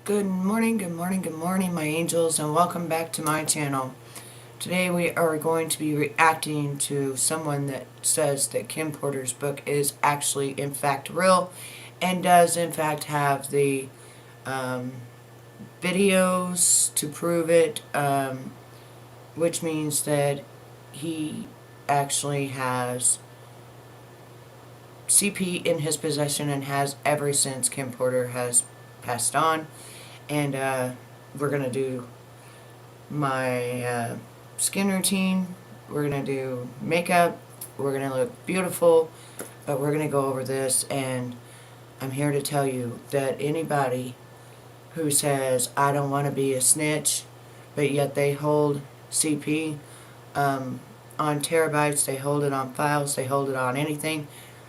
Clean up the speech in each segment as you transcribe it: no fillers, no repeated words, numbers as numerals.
Good morning, good morning, good morning, my angels, and welcome back to my channel. Today we are going to be reacting to someone that says that Kim Porter's book is actually in fact real and does in fact have the videos to prove it, which means that he actually has CP in his possession and has ever since Kim Porter has passed on. And we're going to do my skin routine, we're going to do makeup, we're going to look beautiful, but we're going to go over this. And I'm here to tell you that anybody who says, I don't want to be a snitch, but yet they hold CP on terabytes, they hold it on files, they hold it on anything,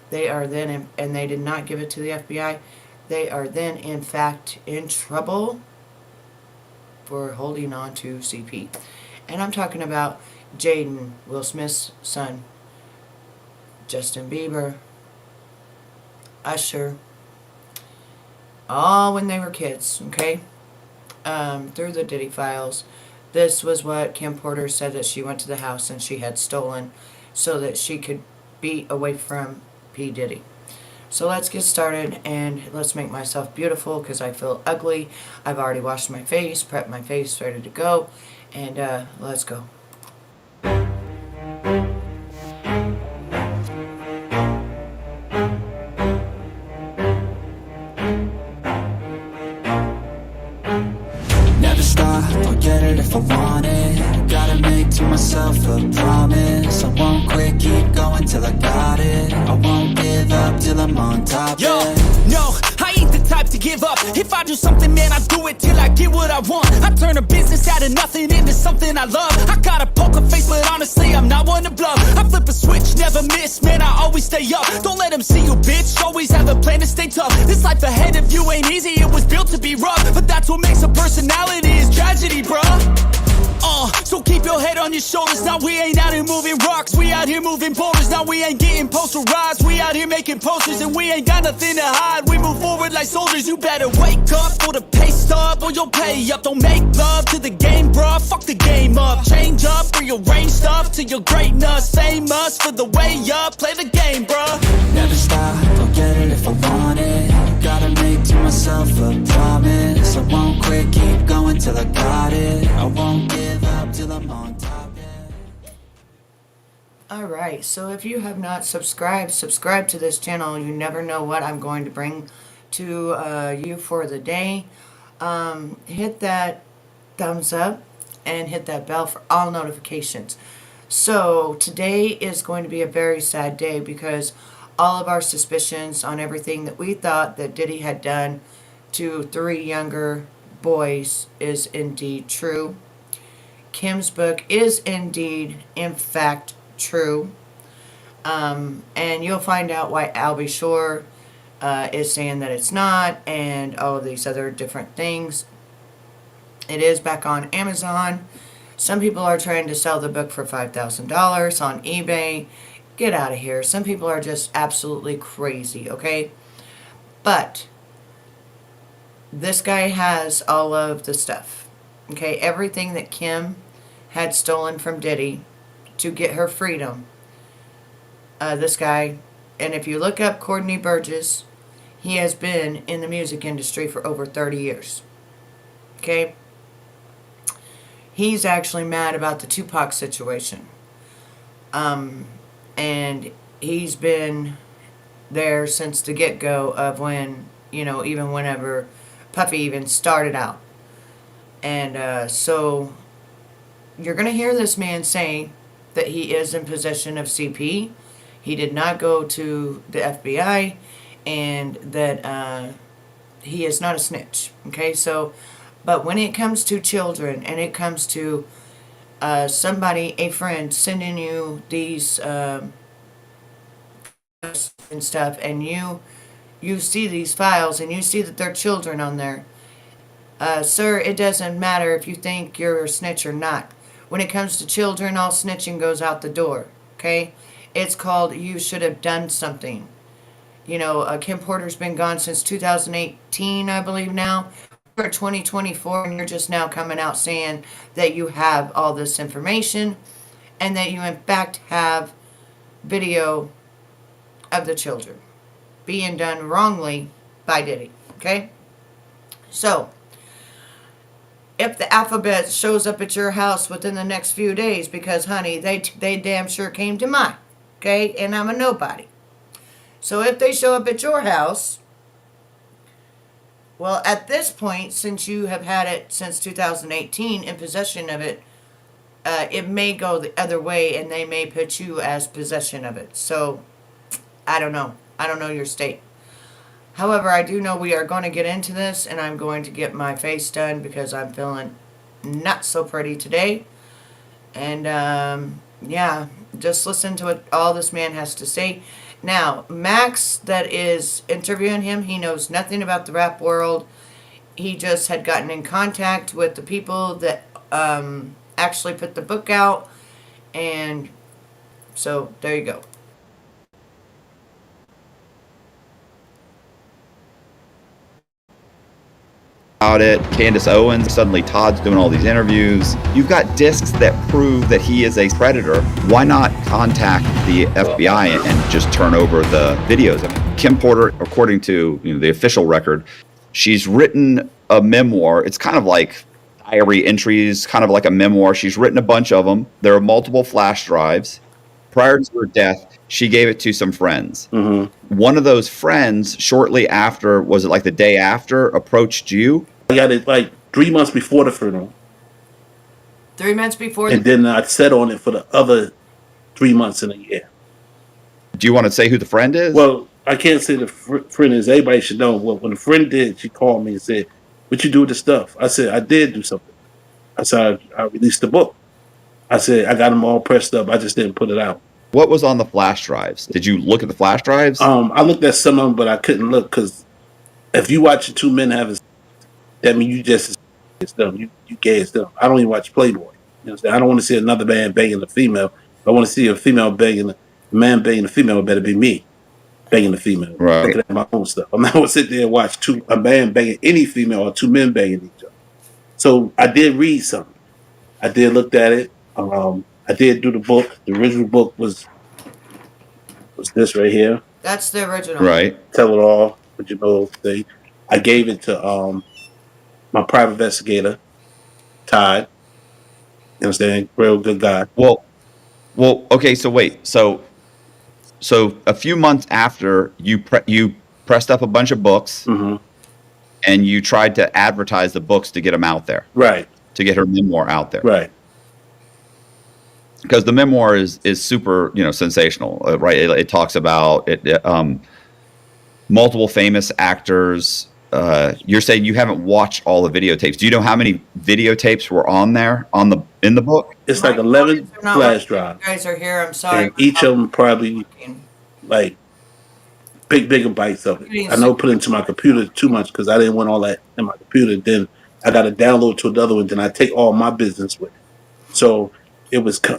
they are then, and they did not give it to the FBI, they are then in fact in trouble for holding on to CP. And I'm talking about Jaden, Will Smith's son, Justin Bieber, Usher, all when they were kids, okay? Through the Diddy files. This was what Kim Porter said, that she went to the house and she had stolen so that she could be away from P. Diddy. So let's get started and let's make myself beautiful because I feel ugly. I've already washed my face, prepped my face, ready to go, and let's go. Never stop, I'll get it if I want it. Gotta make to myself a promise. I won't quit, keep going till I got it. I won't give up till I'm on top. Yo, no, I ain't the type to give up. If I do something, man, I do it till I get what I want. I turn a business out of nothing into something I love. I got a poker face, but honestly, I'm not one to bluff. I flip a switch, never miss, man, I always stay up. Don't let them see you, bitch, always have a plan to stay tough. This life ahead of you ain't easy, it was built to be rough. But that's what makes a personality, is tragedy, bruh. So keep your head on your shoulders. Now we ain't out here moving rocks, we out here moving boulders. Now we ain't getting posterized, we out here making posters. And we ain't got nothing to hide, we move forward like soldiers. You better wake up for the pay stub or you'll pay up. Don't make love to the game, bruh, fuck the game up. Change up, rearrange stuff to your greatness. Famous for the way up, play the game, bruh. Never stop, I'll get it if I want it. Gotta make to myself a promise. I won't quit, keep going till I got it. I won't give up till I'm on top, yeah. Alright, so if you have not subscribed to this channel. You never know what I'm going to bring to you for the day. Hit that thumbs up and hit that bell for all notifications. So today is going to be a very sad day because all of our suspicions on everything that we thought that Diddy had done to 3 younger boys is indeed true. Kim's book is indeed, in fact, true. And you'll find out why Albie Shore is saying that it's not, and all of these other different things. It is back on Amazon. Some people are trying to sell the book for $5,000 on eBay. Get out of here. Some people are just absolutely crazy, okay? But this guy has all of the stuff, okay? Everything that Kim had stolen from Diddy to get her freedom. This guy, and if you look up Courtney Burgess, he has been in the music industry for over 30 years, okay? He's actually mad about the Tupac situation. And he's been there since the get-go of when, you know, even whenever Puffy even started out. And so you're going to hear this man say that he is in possession of CP. He did not go to the FBI, and that he is not a snitch. Okay, so, but when it comes to children and it comes to somebody, a friend, sending you these and stuff, and you see these files and you see that they're children on there, sir, it doesn't matter if you think you're a snitch or not. When it comes to children, all snitching goes out the door, okay? It's called you should have done something. You know, Kim Porter's been gone since 2018, I believe now. for 2024 and you're just now coming out saying that you have all this information and that you in fact have video of the children being done wrongly by Diddy. Okay? So, if the alphabet shows up at your house within the next few days, because honey, they damn sure came to mine. Okay? And I'm a nobody. So if they show up at your house, well, at this point, since you have had it since 2018 in possession of it, it may go the other way and they may put you as possession of it. So, I don't know. I don't know your state. However, I do know we are going to get into this and I'm going to get my face done because I'm feeling not so pretty today. And, yeah, just listen to what all this man has to say. Now, Max, that is interviewing him, he knows nothing about the rap world. He just had gotten in contact with the people that actually put the book out. And so, there you go. About it. Candace Owens, suddenly Todd's doing all these interviews. You've got discs that prove that he is a predator. Why not contact the FBI and just turn over the videos? Kim Porter, according to the official record, she's written a memoir. It's kind of like diary entries, kind of like a memoir. She's written a bunch of them. There are multiple flash drives. Prior to her death, she gave it to some friends. Mm-hmm. One of those friends, shortly after, was it like the day after, approached you? I got it like 3 months before the funeral. 3 months before? And then I sat on it for the other 3 months in a year. Do you want to say who the friend is? Well, I can't say the friend is. Everybody should know. Well, when the friend did, she called me and said, "What you do with the stuff?" I said, "I did do something." I said, I released the book. I said, I got them all pressed up. I just didn't put it out. What was on the flash drives? Did you look at the flash drives? I looked at some of them, but I couldn't look because if you watch two men having, that means you just as them. You gay as them. I don't even watch Playboy. You understand? I don't want to see another man banging a female. If I want to see a female banging a man banging a female. It better be me banging a female. Right. Looking at my own stuff. I'm not going to sit there and watch a man banging any female or two men banging each other. So I did read something. I did look at it. I did do the book. The original book was this right here. That's the original. Right. Tell it all. But thing. I gave it to my private investigator, Todd. You understand? Real good guy. Well, okay. So wait. So a few months after you pressed up a bunch of books, mm-hmm. and you tried to advertise the books to get them out there. Right. To get her memoir out there. Right. Because the memoir is super, sensational, right? It talks about multiple famous actors. You're saying you haven't watched all the videotapes. Do you know how many videotapes were on there in the book? It's like 11 flash drives. You guys are here. I'm sorry. And each of them probably like big gigabytes of it. I know put into my computer too much because I didn't want all that in my computer. Then I got to download to another one. Then I take all my business with it. So it was I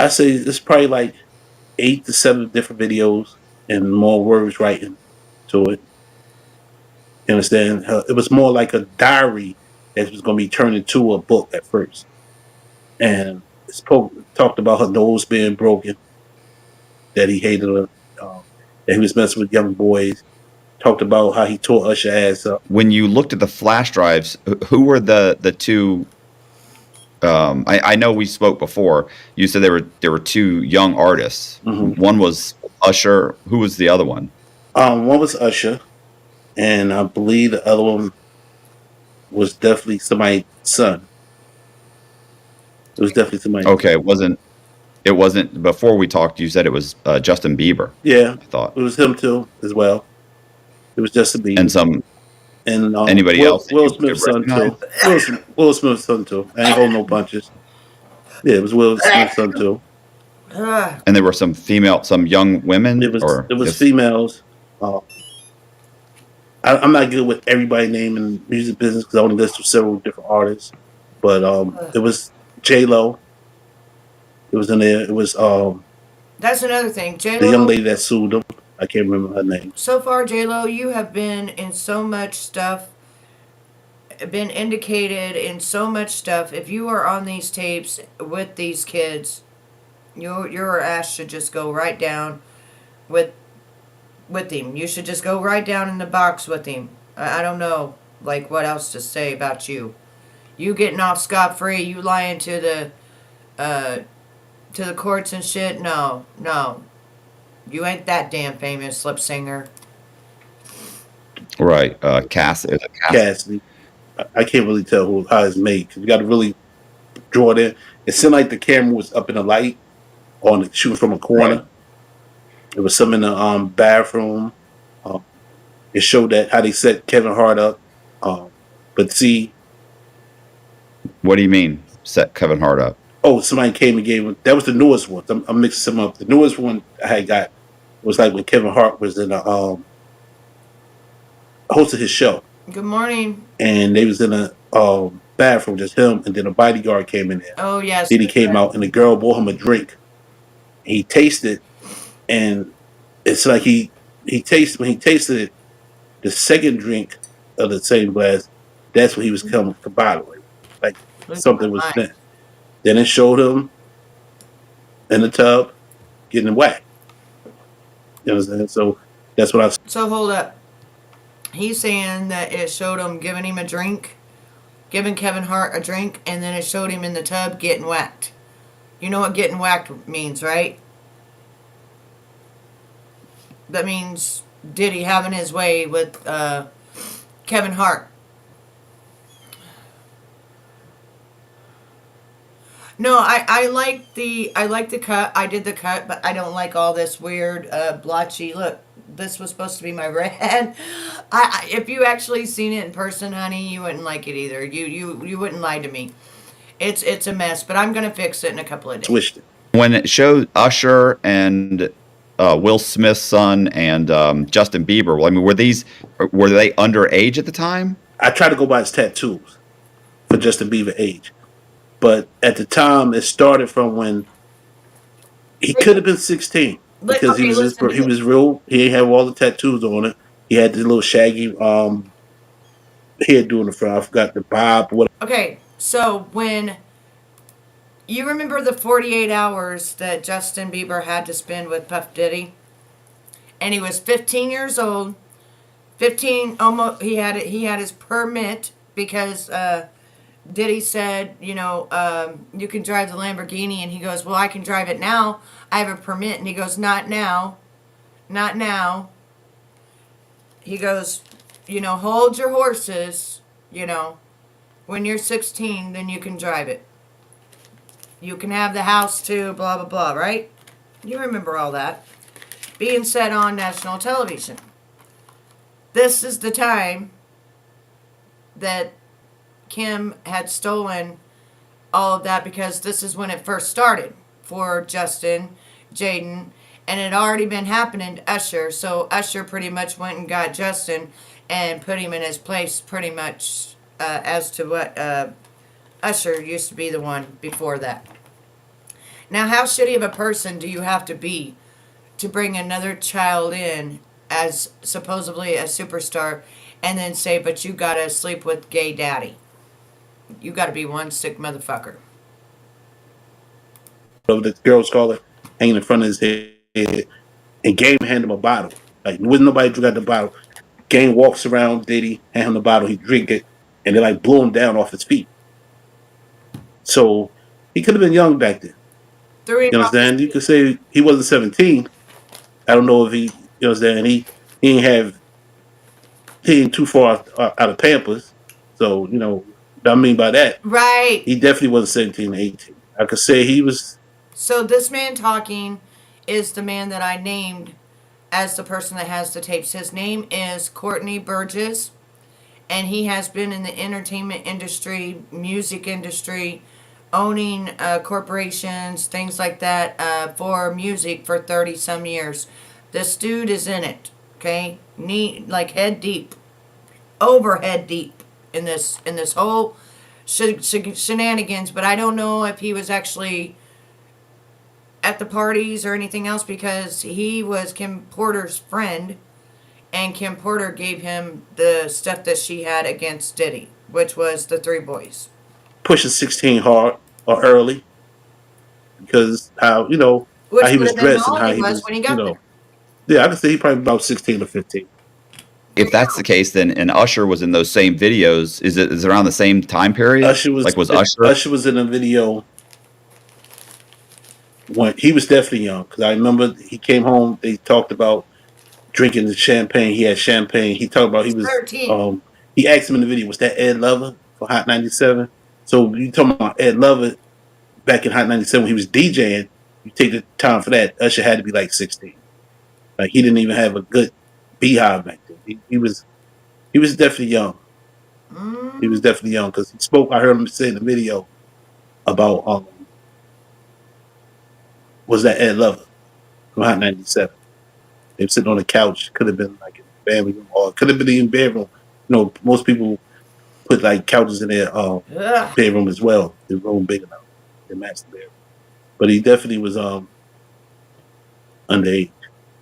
say it's probably like 8 to 7 different videos and more words writing to it. You understand? It was more like a diary that was going to be turned into a book at first. And it's talked about her nose being broken, that he hated her, that he was messing with young boys. Talked about how he tore Usher ass up. When you looked at the flash drives, who were the two? I know we spoke before. You said there were two young artists. Mm-hmm. One was Usher. Who was the other one? One was Usher, and I believe the other one was definitely somebody's son. It was definitely somebody. Okay, it wasn't. Before we talked, you said it was Justin Bieber. Yeah, I thought it was him too as well. It was Justin Bieber. And anybody else? Will Smith's son too. Will Smith's son too. I ain't holding no punches. Yeah, it was Will Smith's son too. And there were some young women. It was females. I'm not good with everybody name in the music business because I only list several different artists. But it was J-Lo. It was in there. It was that's another thing. J-Lo, the young lady that sued him. I can't remember her name. So far, J-Lo, you have been in so much stuff, been indicated in so much stuff. If you are on these tapes with these kids, your ass should just go right down with him. You should just go right down in the box with him. I don't know, like, what else to say about you. You getting off scot-free, you lying to the courts and shit. No. You ain't that damn famous lip singer. Right. Cass is it Cass? Cassidy. I can't really tell how it's made because you got to really draw it in. It seemed like the camera was up in the light on the shooting from a corner. Right. There was some in the bathroom. It showed that how they set Kevin Hart up. But see, What do you mean? Set Kevin Hart up? oh, somebody came and gave him. That was the newest one. I'm mixing them up. The newest one I had got was like when Kevin Hart was in the hosted his show, Good morning. and they was in a bathroom, just him, and then a bodyguard came in there. Oh, yes. Then he came out, and the girl bought him a drink. He tasted, and it's like he tasted when he tasted it, the second drink of the same glass. That's when he was coming bottling, like something was spent. Then it showed him in the tub getting whacked. You know what I'm saying? So that's what I. So hold up. He's saying that it showed him giving him a drink, giving Kevin Hart a drink, and then it showed him in the tub getting whacked. You know what getting whacked means, right? That means Diddy having his way with Kevin Hart. No, I like the cut. I did the cut, but I don't like all this weird blotchy look. This was supposed to be my red. If you actually seen it in person, honey, you wouldn't like it either. You wouldn't lie to me. It's a mess, but I'm gonna fix it in a couple of days. Switched it. When it showed Usher and Will Smith's son and Justin Bieber, well, I mean, were they underage at the time? I tried to go by his tattoos for Justin Bieber age, but at the time it started from when he could have been 16 because he was real. He didn't have all the tattoos on it. He had the little shaggy hairdo in the front. I forgot the bob. What? Okay, so when you remember the 48 hours that Justin Bieber had to spend with Puff Diddy, and he was 15 years old. 15 almost. He had his permit because Diddy said, you can drive the Lamborghini, and he goes, well, I can drive it now. I have a permit, and he goes, not now, not now. He goes, hold your horses, when you're 16, then you can drive it. You can have the house too, blah, blah, blah, right? You remember all that being said on national television. This is the time that Kim had stolen all of that because this is when it first started for Justin, Jaden, and it had already been happening to Usher. So Usher pretty much went and got Justin and put him in his place pretty much as to what Usher used to be the one before that. Now, how shitty of a person do you have to be to bring another child in as supposedly a superstar and then say, but you gotta sleep with gay daddy? You gotta be one sick motherfucker. The girls call it hanging in front of his head, and Game handed him a bottle. Like, there wasn't nobody who got the bottle. Game walks around Diddy, hand him the bottle, he drink it, and they like blew him down off his feet. So he could have been young back then. You understand? You could say he wasn't 17. I don't know if he, you understand? He ain't too far out of Pampers. So, what I mean by that. Right. He definitely wasn't 17 or 18. I could say he was. So this man talking is the man that I named as the person that has the tapes. His name is Courtney Burgess, and he has been in the entertainment industry, music industry, owning corporations, things like that, for music for 30 some years. This dude is in it, okay? Like head deep, overhead deep in this whole shenanigans. But I don't know if he was actually at the parties or anything else because he was Kim Porter's friend, and Kim Porter gave him the stuff that she had against Diddy, which was the three boys. Pushing 16 hard or early because how Which he would was have been dressed how and old how he he was was, when he got there. yeah, I could say he probably about 16 or 15. If that's the case, then and Usher was in those same videos. Is it around the same time period? Like was Usher? Usher was in a video when he was definitely young because I remember he came home. They talked about drinking the champagne. He had champagne. He talked about he was. 13. He asked him in the video, "Was that Ed Lover for Hot 97?" So you talking about Ed Lover back in Hot 97 when he was DJing? You take the time for that. Usher had to be like 16. Like he didn't even have a good beehive back then. He was definitely young. He was definitely young because he spoke. I heard him say in the video about was that Ed Lover from Hot 97. They were sitting on the couch. Could have been like in the family room or could have been in the bedroom. Most people put like couches in their Ugh. bedroom as well. The room big enough. They matched the bedroom. But he definitely was underage.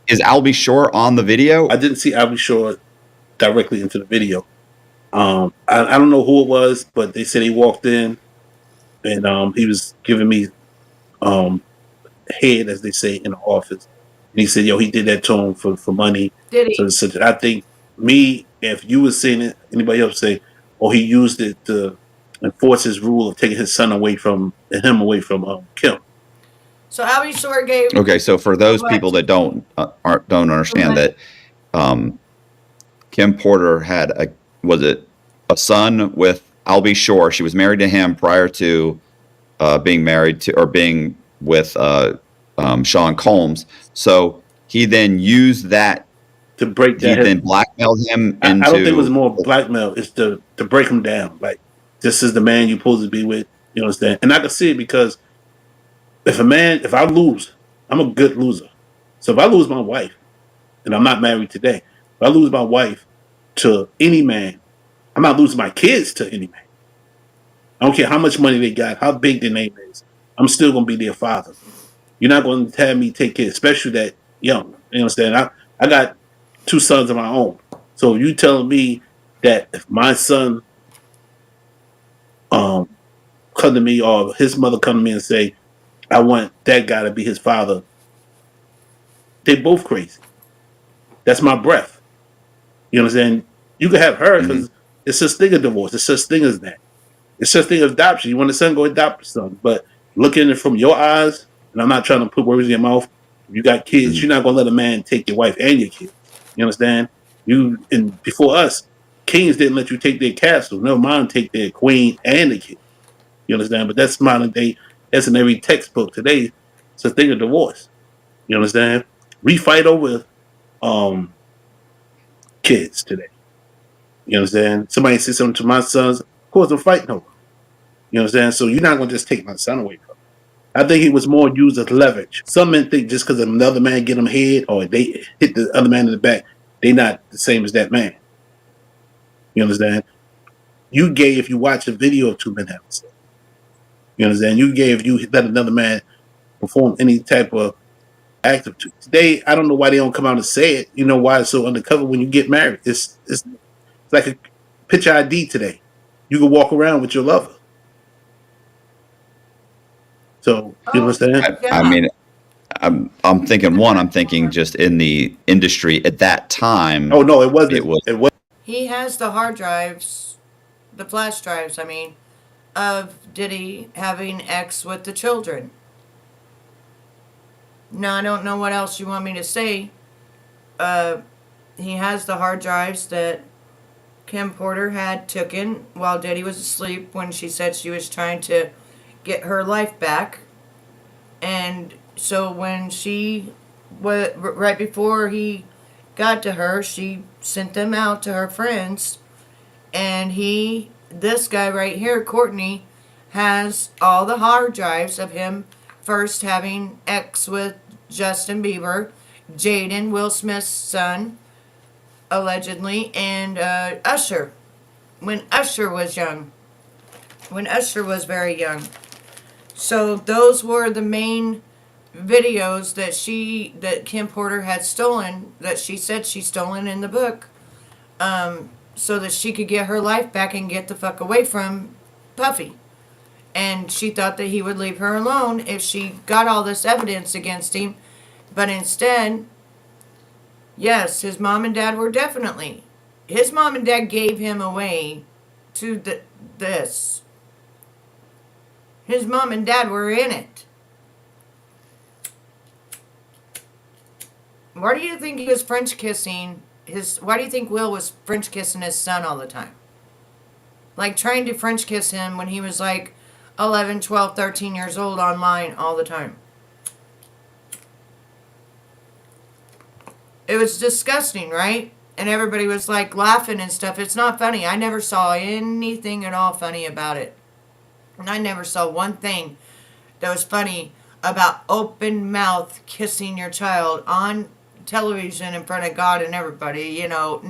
Is Albie Shore on the video? I didn't see Albie Shore directly into the video. I don't know who it was, but they said he walked in and he was giving me head, as they say, in the office. And he said, "Yo, he did that to him for money." Did he? So I think if you was seeing it, anybody else say, "Oh, he used it to enforce his rule of taking his son away from Kim." So Albie Shore gave. Okay, so for those What? people that don't understand that, Kim Porter had was it a son with Albie Shore? She was married to him prior to being married to or being with Sean Combs. So he then used that To break he that, then blackmailed him I into. don't think it was more blackmail. It's to break him down. Like this is the man you're supposed to be with. You understand? And I can see it because if I lose, I'm a good loser. So if I lose my wife, and I'm not married today, if I lose my wife to any man, I'm not losing my kids to any man. I don't care how much money they got, how big their name is. I'm still gonna be their father. You're not gonna have me take care, especially that young. You understand? I got two sons of my own. So you telling me that if my son come to me or his mother come to me and say, I want that guy to be his father, they both crazy. That's my breath. You understand? You can have her because it's such thing as divorce. It's such thing as that. It's such thing as adoption. You want a son, go adopt a son. But looking at it from your eyes, and I'm not trying to put words in your mouth. If you got kids, you're not gonna let a man take your wife and your kids. You understand? And before us, kings didn't let you take their castle. Never mind take their queen and the kid. You understand? But that's modern day. That's in every textbook today. It's a thing of divorce. You understand? We fight over kids today. You understand? Somebody says something to my sons, of course I'm fighting over. You understand? So you're not gonna just take my son away from me. I think he was more used as leverage. Some men think just because another man get them head or they hit the other man in the back, they not the same as that man. You understand? You gay if you watch a video of two men having sex. You understand? You gay if you let another man perform any type of act of today. I don't know why they don't come out and say it. You know why it's so undercover when you get married. It's like a picture ID today. You can walk around with your lover. So you understand? I mean, I'm thinking I'm thinking just in the industry at that time. Oh no, it wasn't. It was. It was. He has the hard drives, the flash drives, of Diddy having X with the children. Now, I don't know what else you want me to say. He has the hard drives that Kim Porter had taken while Diddy was asleep when she said she was trying to get her life back. And so when right before he got to her, she sent them out to her friends. And this guy right here, Courtney, has all the hard drives of him first having X with Justin Bieber, Jaden, Will Smith's son, allegedly, and Usher. When Usher was young. When Usher was very young. So those were the main videos that Kim Porter had stolen, that she said she stolen in the book, so that she could get her life back and get the fuck away from Puffy. And she thought that he would leave her alone if she got all this evidence against him. But instead, yes, his mom and dad were definitely. His mom and dad gave him away to this. His mom and dad were in it. Why do you think he was French kissing why do you think Will was French kissing his son all the time? Like trying to French kiss him when he was like 11, 12, 13 years old online all the time. It was disgusting, right? And everybody was like laughing and stuff. It's not funny. I never saw anything at all funny about it. And I never saw one thing that was funny about open mouth kissing your child on television in front of God and everybody. You know,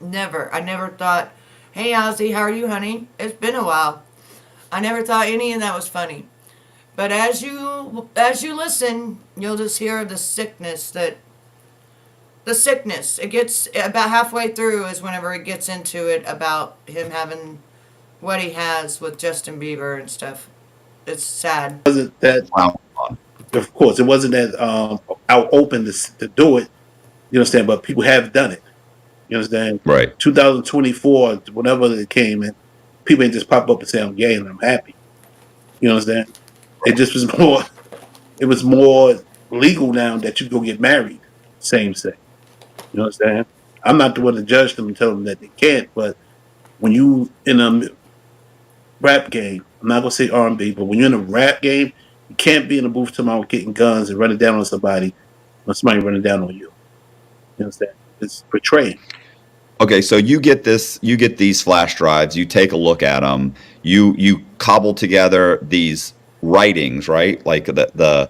never. I never thought, hey, Ozzy, how are you, honey? It's been a while. I never thought any of that was funny. But as you listen, you'll just hear the sickness. It gets about halfway through is whenever it gets into it about him having what he has with Justin Bieber and stuff. It's sad. Wasn't that? Wow. Of course, it wasn't that out open to do it. You understand? But people have done it. You understand? Right. 2024, whenever it came in, people ain't just pop up and say I'm gay and I'm happy. You understand? It just was more. It was more legal now that you go get married, same sex. You understand? I'm not the one to judge them and tell them that they can't. But when you in a rap game, I'm not gonna say R&B, but when you're in a rap game, you can't be in a booth tomorrow getting guns and running down on somebody when somebody running down on you. You understand? It's portraying. Okay, so you get these flash drives, you take a look at them, you cobble together these writings, right? Like the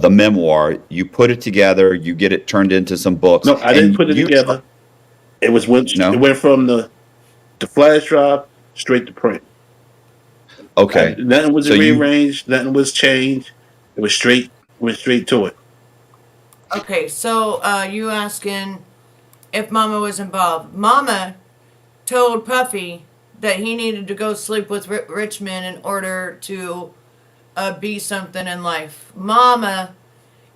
memoir, you put it together, you get it turned into some books. No, I didn't put it together. It went from the flash drive straight to print. Okay. Nothing was rearranged, nothing was changed. It was went straight to it. Okay, so you asking if Mama was involved. Mama told Puffy that he needed to go sleep with rich men in order to be something in life. Mama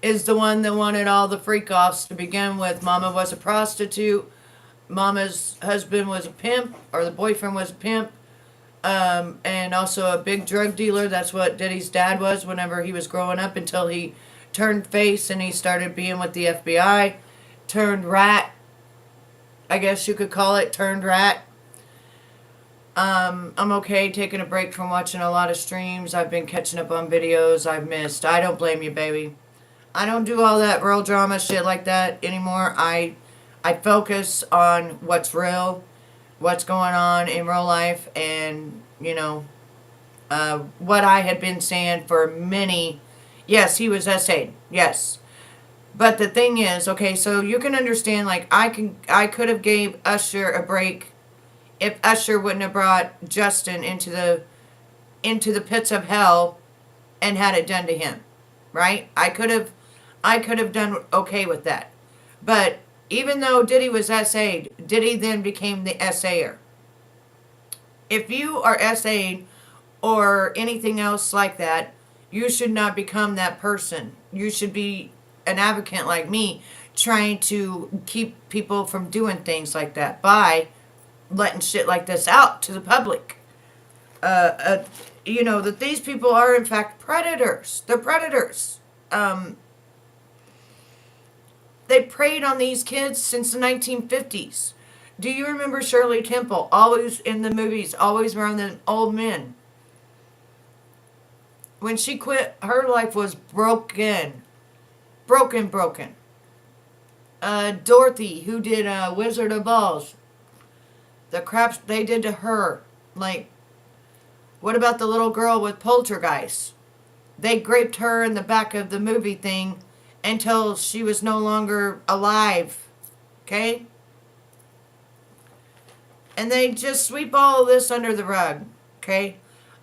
is the one that wanted all the freak-offs to begin with. Mama was a prostitute. Mama's husband was a pimp, or the boyfriend was a pimp, and also a big drug dealer. That's what Diddy's dad was whenever he was growing up, until he turned face and he started being with the FBI. Turned rat, I guess you could call it, turned rat. I'm okay taking a break from watching a lot of streams. I've been catching up on videos I've missed. I don't blame you, baby. I don't do all that real drama shit like that anymore. I focus on what's real, what's going on in real life, and, you know, what I had been saying for many. Yes, he was essayed. Yes. But the thing is, okay, so you can understand, like, I could have gave Usher a break if Usher wouldn't have brought Justin into the pits of hell and had it done to him, right? I could have done okay with that. But even though Diddy was essayed, Diddy then became the essayer. If you are essayed or anything else like that, you should not become that person. You should be an advocate like me, trying to keep people from doing things like that by letting shit like this out to the public. You know, that these people are in fact predators. They're predators. They preyed on these kids since the 1950s. Do you remember Shirley Temple? Always in the movies, always around the old men. When she quit, her life was broken. Broken. Dorothy, who did Wizard of Oz. The crap they did to her. Like, what about the little girl with Poltergeist? They raped her in the back of the movie thing until she was no longer alive. Okay? And they just sweep all of this under the rug. Okay?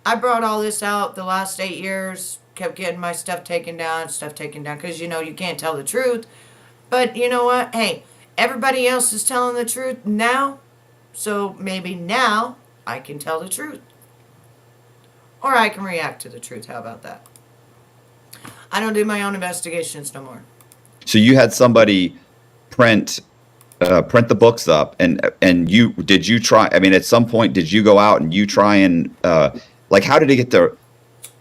I brought all this out the last 8 years. kept getting my stuff taken down, because, you know, you can't tell the truth. But you know what? Hey, everybody else is telling the truth now, so maybe now I can tell the truth. Or I can react to the truth. How about that? I don't do my own investigations no more. So you had somebody print the books up, and you try? I mean, at some point, did you go out and you try and like, how did it get to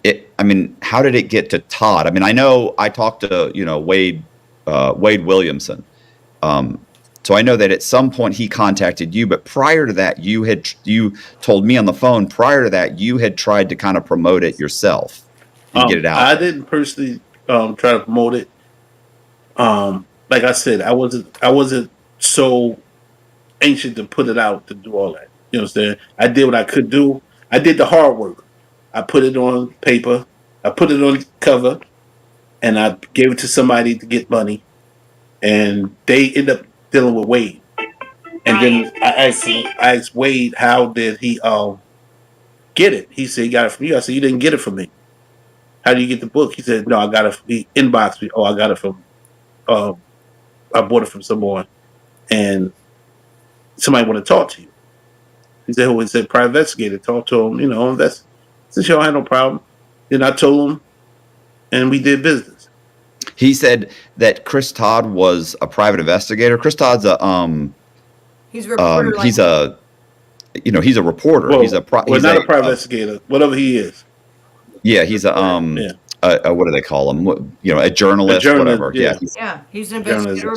it? I mean, how did it get to Todd? I mean, I know I talked to Wade Williamson, so I know that at some point he contacted you, but prior to that, you told me on the phone. Prior to that, you had tried to kind of promote it yourself and get it out. I didn't personally try to promote it. Like I said, I wasn't so anxious to put it out to do all that. You know what I'm saying? I did what I could do. I did the hard work. I put it on paper. I put it on the cover, and I gave it to somebody to get money, and they end up dealing with Wade. And then I asked Wade, how did he get it? He said he got it from you. I said, you didn't get it from me. How do you get the book? He said, no, I got it. He inboxed me. Oh, I got it from. I bought it from someone, and somebody want to talk to you. He said, "Who?" He said, "Private investigator." Talk to him. That's since y'all had no problem. Then I told him, and we did business. He said that Chris Todd was a private investigator. Chris Todd's a he's a reporter. He's a reporter. Well, he's not a private investigator. Whatever he is. Yeah, he's a what do they call him? A journalist, whatever. Yeah, he's an investigator.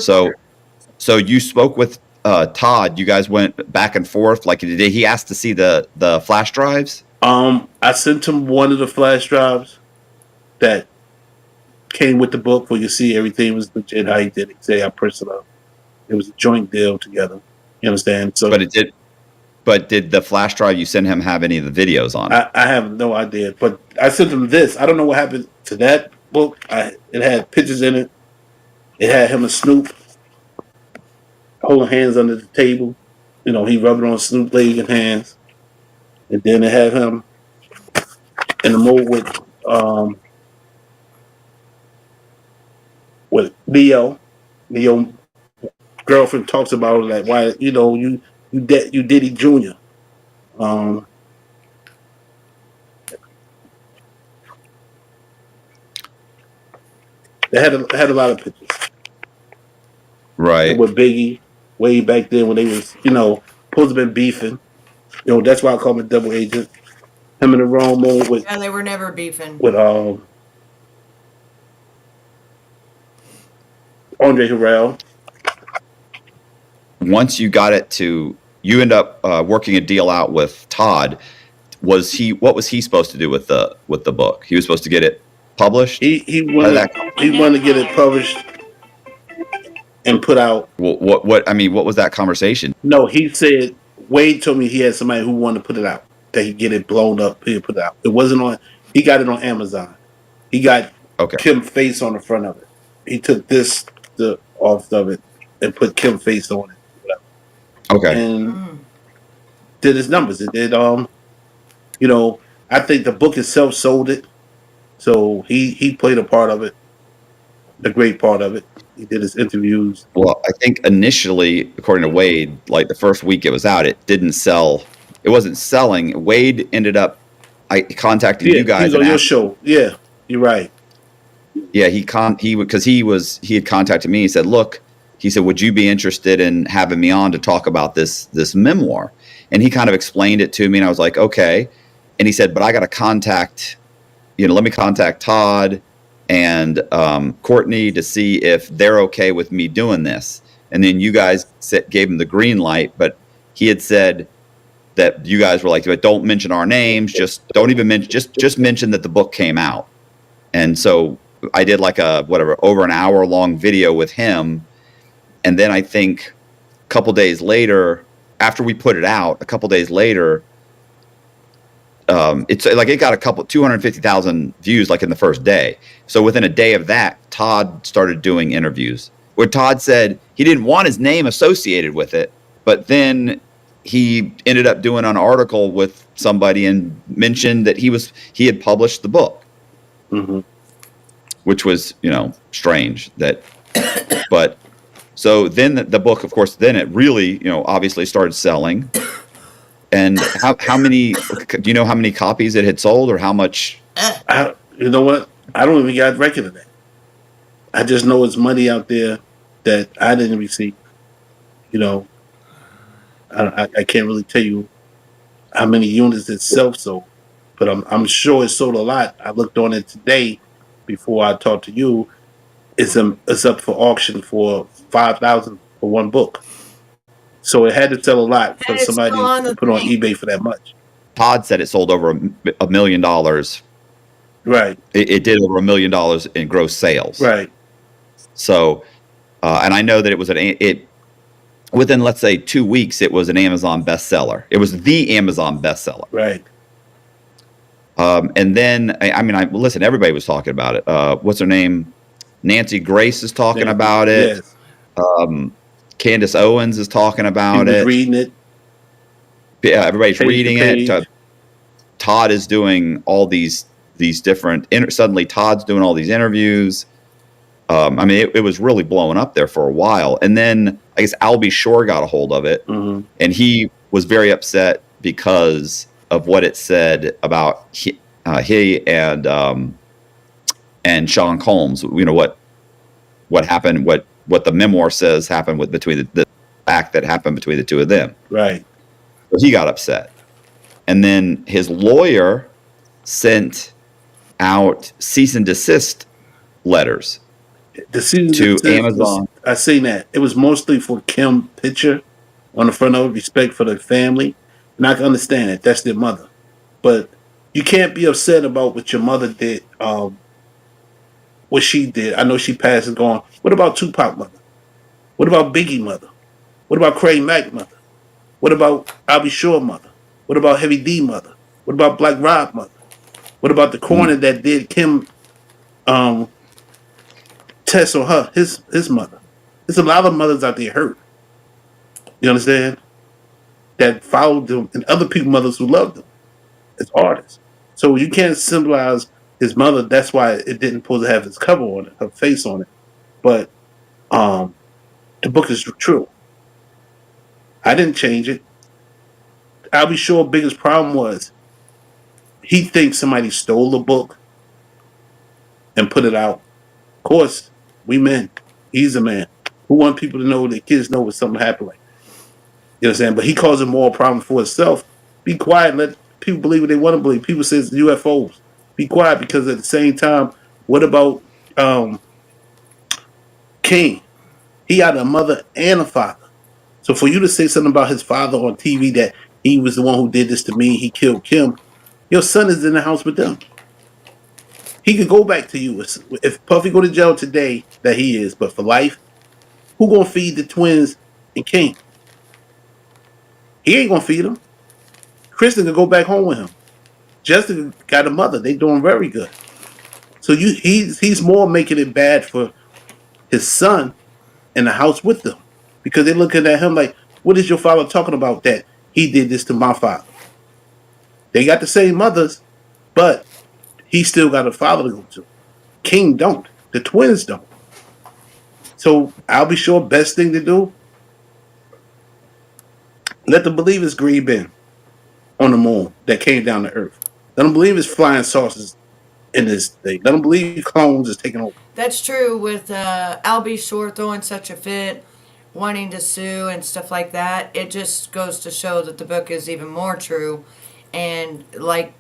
So you spoke with Todd. You guys went back and forth. Like, did he ask to see the flash drives? I sent him one of the flash drives that came with the book, where you see everything was legit. How he did it. Say I pressed it up. It was a joint deal together. You understand? So, But did the flash drive you sent him have any of the videos on it? I have no idea. But I sent him this. I don't know what happened to that book. It had pictures in it. It had him and Snoop holding hands under the table. He rubbed on Snoop's leg and hands. And then it had him in the mold with Leo. Leo girlfriend talks about like, why you Diddy Jr. They had a lot of pictures, right? With Biggie way back then when they was supposed to have been beefing. That's why I call him a double agent. Him in the wrong mode with. Yeah, they were never beefing. With Andre Harrell. Once you got it you end up working a deal out with Todd. What was he supposed to do with the book? He was supposed to get it published. He wanted to get it published and put out. What was that conversation? No, he said Wade told me he had somebody who wanted to put it out, that he'd get it blown up. He'd put it out. It wasn't on. He got it on Amazon. He got Kim's face on the front of it. He took the off of it and put Kim's face on it. Okay. And did his numbers. It did. I think the book itself sold it. So he played a part of it, a great part of it. He did his interviews. Well, I think initially, according to Wade, like the first week it was out, it didn't sell. It wasn't selling. Wade ended up contacting you guys. He was on your show. Yeah, you're right. Yeah, he had contacted me. He said, "Look," he said, "would you be interested in having me on to talk about this memoir?" And he kind of explained it to me, and I was like, "Okay." And he said, "But I got to contact, let me contact Todd and Courtney to see if they're okay with me doing this." And then you guys gave him the green light, but he had said that you guys were like, "But don't mention our names. Just don't even mention. Just mention that the book came out." And so I did like over an hour long video with him. And then I think a couple days later, after we put it out, it's like it got 250,000 views like in the first day. So within a day of that, Todd started doing interviews where Todd said he didn't want his name associated with it, but then he ended up doing an article with somebody and mentioned that he had published the book. Mm-hmm. which was, strange that, but so then the book, of course, then it really, obviously started selling. And how many, do you know how many copies it had sold or how much? You know what? I don't even got record of that. I just know it's money out there that I didn't receive. You know, I can't really tell you how many units itself sold, but I'm sure it sold a lot. I looked on it today before I talked to you. It's up for auction for 5,000 for one book. So it had to sell a lot for And it's still somebody on to the put on thing. eBay for that much. Todd said it sold over $1 million. Right, It did over $1 million in gross sales. right, So, and I know that it was within, let's say, 2 weeks, it was an Amazon bestseller. It was the Amazon bestseller. right. And then, listen, everybody was talking about it. What's her name? Nancy Grace is talking about it. Yes. Candace Owens is talking He about was it. reading it. Yeah, everybody's Page to reading page. it. Todd is doing all these different. Suddenly, Todd's doing all these interviews. It was really blowing up there for a while, and then I guess Albie Shore got a hold of it, Mm-hmm. and he was very upset because of what it said about he and Sean Combs. What happened? What the memoir says happened between the act that happened between the two of them. Right. So he got upset. And then his lawyer sent out cease and desist letters The season to that Amazon. I seen that. It was mostly for Kim picture on the front of it, respect for the family. And I can understand it. That's their mother. But you can't be upset about what your mother did, what she did. I know she passed and gone. What about Tupac mother? What about Biggie mother? What about Craig Mack mother? What about Albie Shore mother? What about Heavy D mother? What about Black Rob mother? What about the corner that did Kim test on her, his mother? There's a lot of mothers out there hurt. You understand? That followed them and other people mothers who loved them as artists. So you can't symbolize his mother. That's why it didn't supposed to have his cover on it, her face on it. But the book is true. I didn't change it. I'll be sure biggest problem was he thinks somebody stole the book and put it out. Of course, we men. He's a man. Who want people to know that kids know when something happened like that? You know what I'm saying? But he causing more problem for himself. Be quiet. Let people believe what they want to believe. People say it's UFOs. Be quiet because at the same time, what about King? He had a mother and a father. So for you to say something about his father on TV that he was the one who did this to me, he killed Kim, your son is in the house with them. He could go back to you. If Puffy go to jail today, that he is, but for life, who gonna feed the twins and King? He ain't gonna feed them. Kristen can go back home with him. Jessica got a mother. They doing very good. So he's more making it bad for his son in the house with them. Because they're looking at him like, what is your father talking about that he did this to my father? They got the same mothers, but he still got a father to go to. King don't. The twins don't. So I'll be sure best thing to do, let the believers grieve in on the moon that came down to earth. Let them believe it's flying saucers in this thing. Let them believe clones is taking over. That's true with Albie Shore throwing such a fit, wanting to sue and stuff like that. It just goes to show that the book is even more true. And like,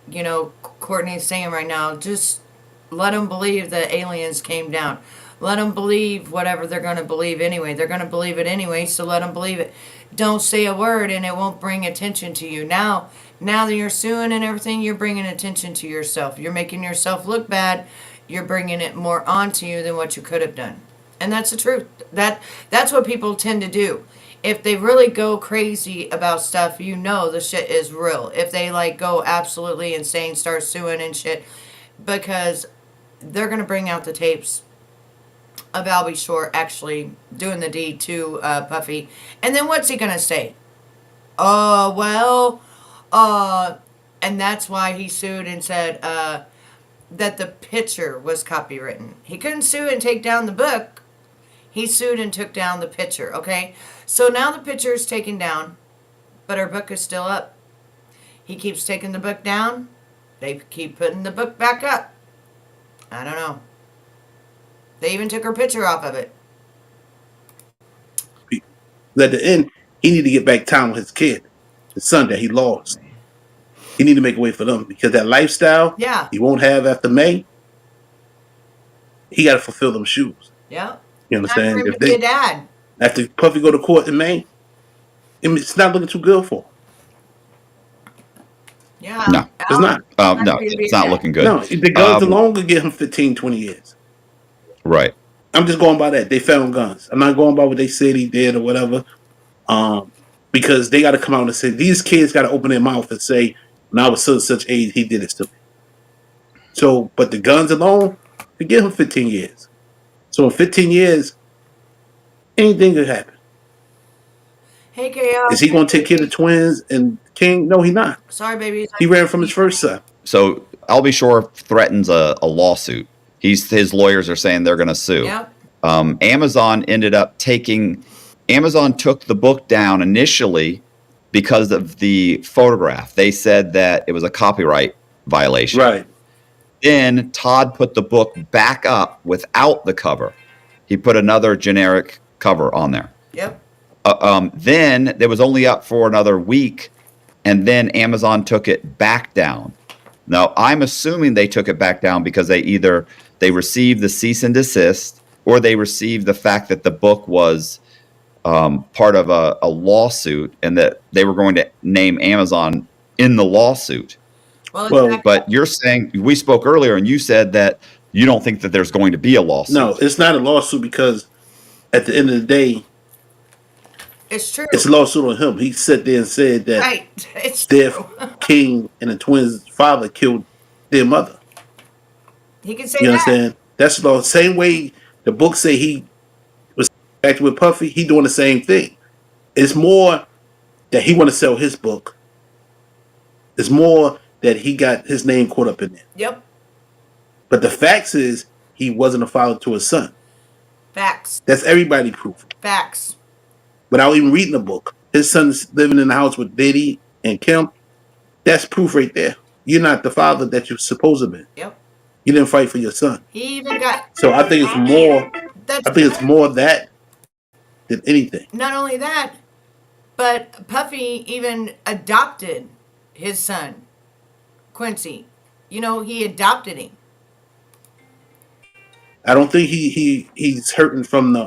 Courtney's saying right now, just let them believe that aliens came down. Let them believe whatever they're going to believe anyway. They're going to believe it anyway, so let them believe it. Don't say a word and it won't bring attention to you. Now that you're suing and everything, you're bringing attention to yourself. You're making yourself look bad. You're bringing it more onto you than what you could have done. And that's the truth. That's what people tend to do. If they really go crazy about stuff, the shit is real. If they go absolutely insane, start suing and shit, because they're going to bring out the tapes of Albie Shore actually doing the deed to Puffy. And then what's he going to say? And that's why he sued and said, that the picture was copywritten. He couldn't sue and take down the book. He sued and took down the picture, okay? So now the picture is taken down, but her book is still up. He keeps taking the book down. They keep putting the book back up. I don't know. They even took her picture off of it. At the end, he need to get back time with his kid, his son that he lost. He need to make a way for them because that lifestyle Yeah. he won't have after May. He got to fulfill them shoes. Yeah. You understand? Time for him If to be a they dad. after Puffy go to court in May, it's not looking too good for him. Yeah. No. It's not. No, it's not looking good. No, the guns alone could get him 15, 20 years. Right. I'm just going by that. They found guns. I'm not going by what they said he did or whatever. Because they got to come out and say, these kids got to open their mouth and say, when I was such age, he did this to me. So, but the guns alone, they give him 15 years. So in 15 years, anything could happen. Hey, KL. Is he going to take care of the twins and King? No, he's not. Sorry, babies. He ran from his first son. So I'll be sure threatens a lawsuit. His lawyers are saying they're going to sue. Yep. Amazon took the book down initially because of the photograph. They said that it was a copyright violation. Right. Then Todd put the book back up without the cover. He put another generic cover on there. Yep. Then it was only up for another week, and then Amazon took it back down. Now, I'm assuming they took it back down because they received the cease and desist, or they received the fact that the book was part of a lawsuit, and that they were going to name Amazon in the lawsuit. Well, But you're saying, we spoke earlier, and you said that you don't think that there's going to be a lawsuit. No, it's not a lawsuit because at the end of the day, it's true. it's a lawsuit on him. He sat there and said that Right. It's Steph, true. King, and the twins' father killed their mother. He can say You that. understand? That's the same way the book say he was acting with Puffy. He doing the same thing. It's more that he want to sell his book. It's more that he got his name caught up in there. Yep. But the facts is he wasn't a father to his son. Facts. That's everybody proof. Facts. Without even reading the book. His son's living in the house with Diddy and Kim. That's proof right there. You're not the father that you're supposed to be. Yep. You didn't fight for your son. He even got. So I think it's more. That's I think it's more that than anything. Not only that, but Puffy even adopted his son, Quincy. You know, he adopted him. I don't think he's hurting from the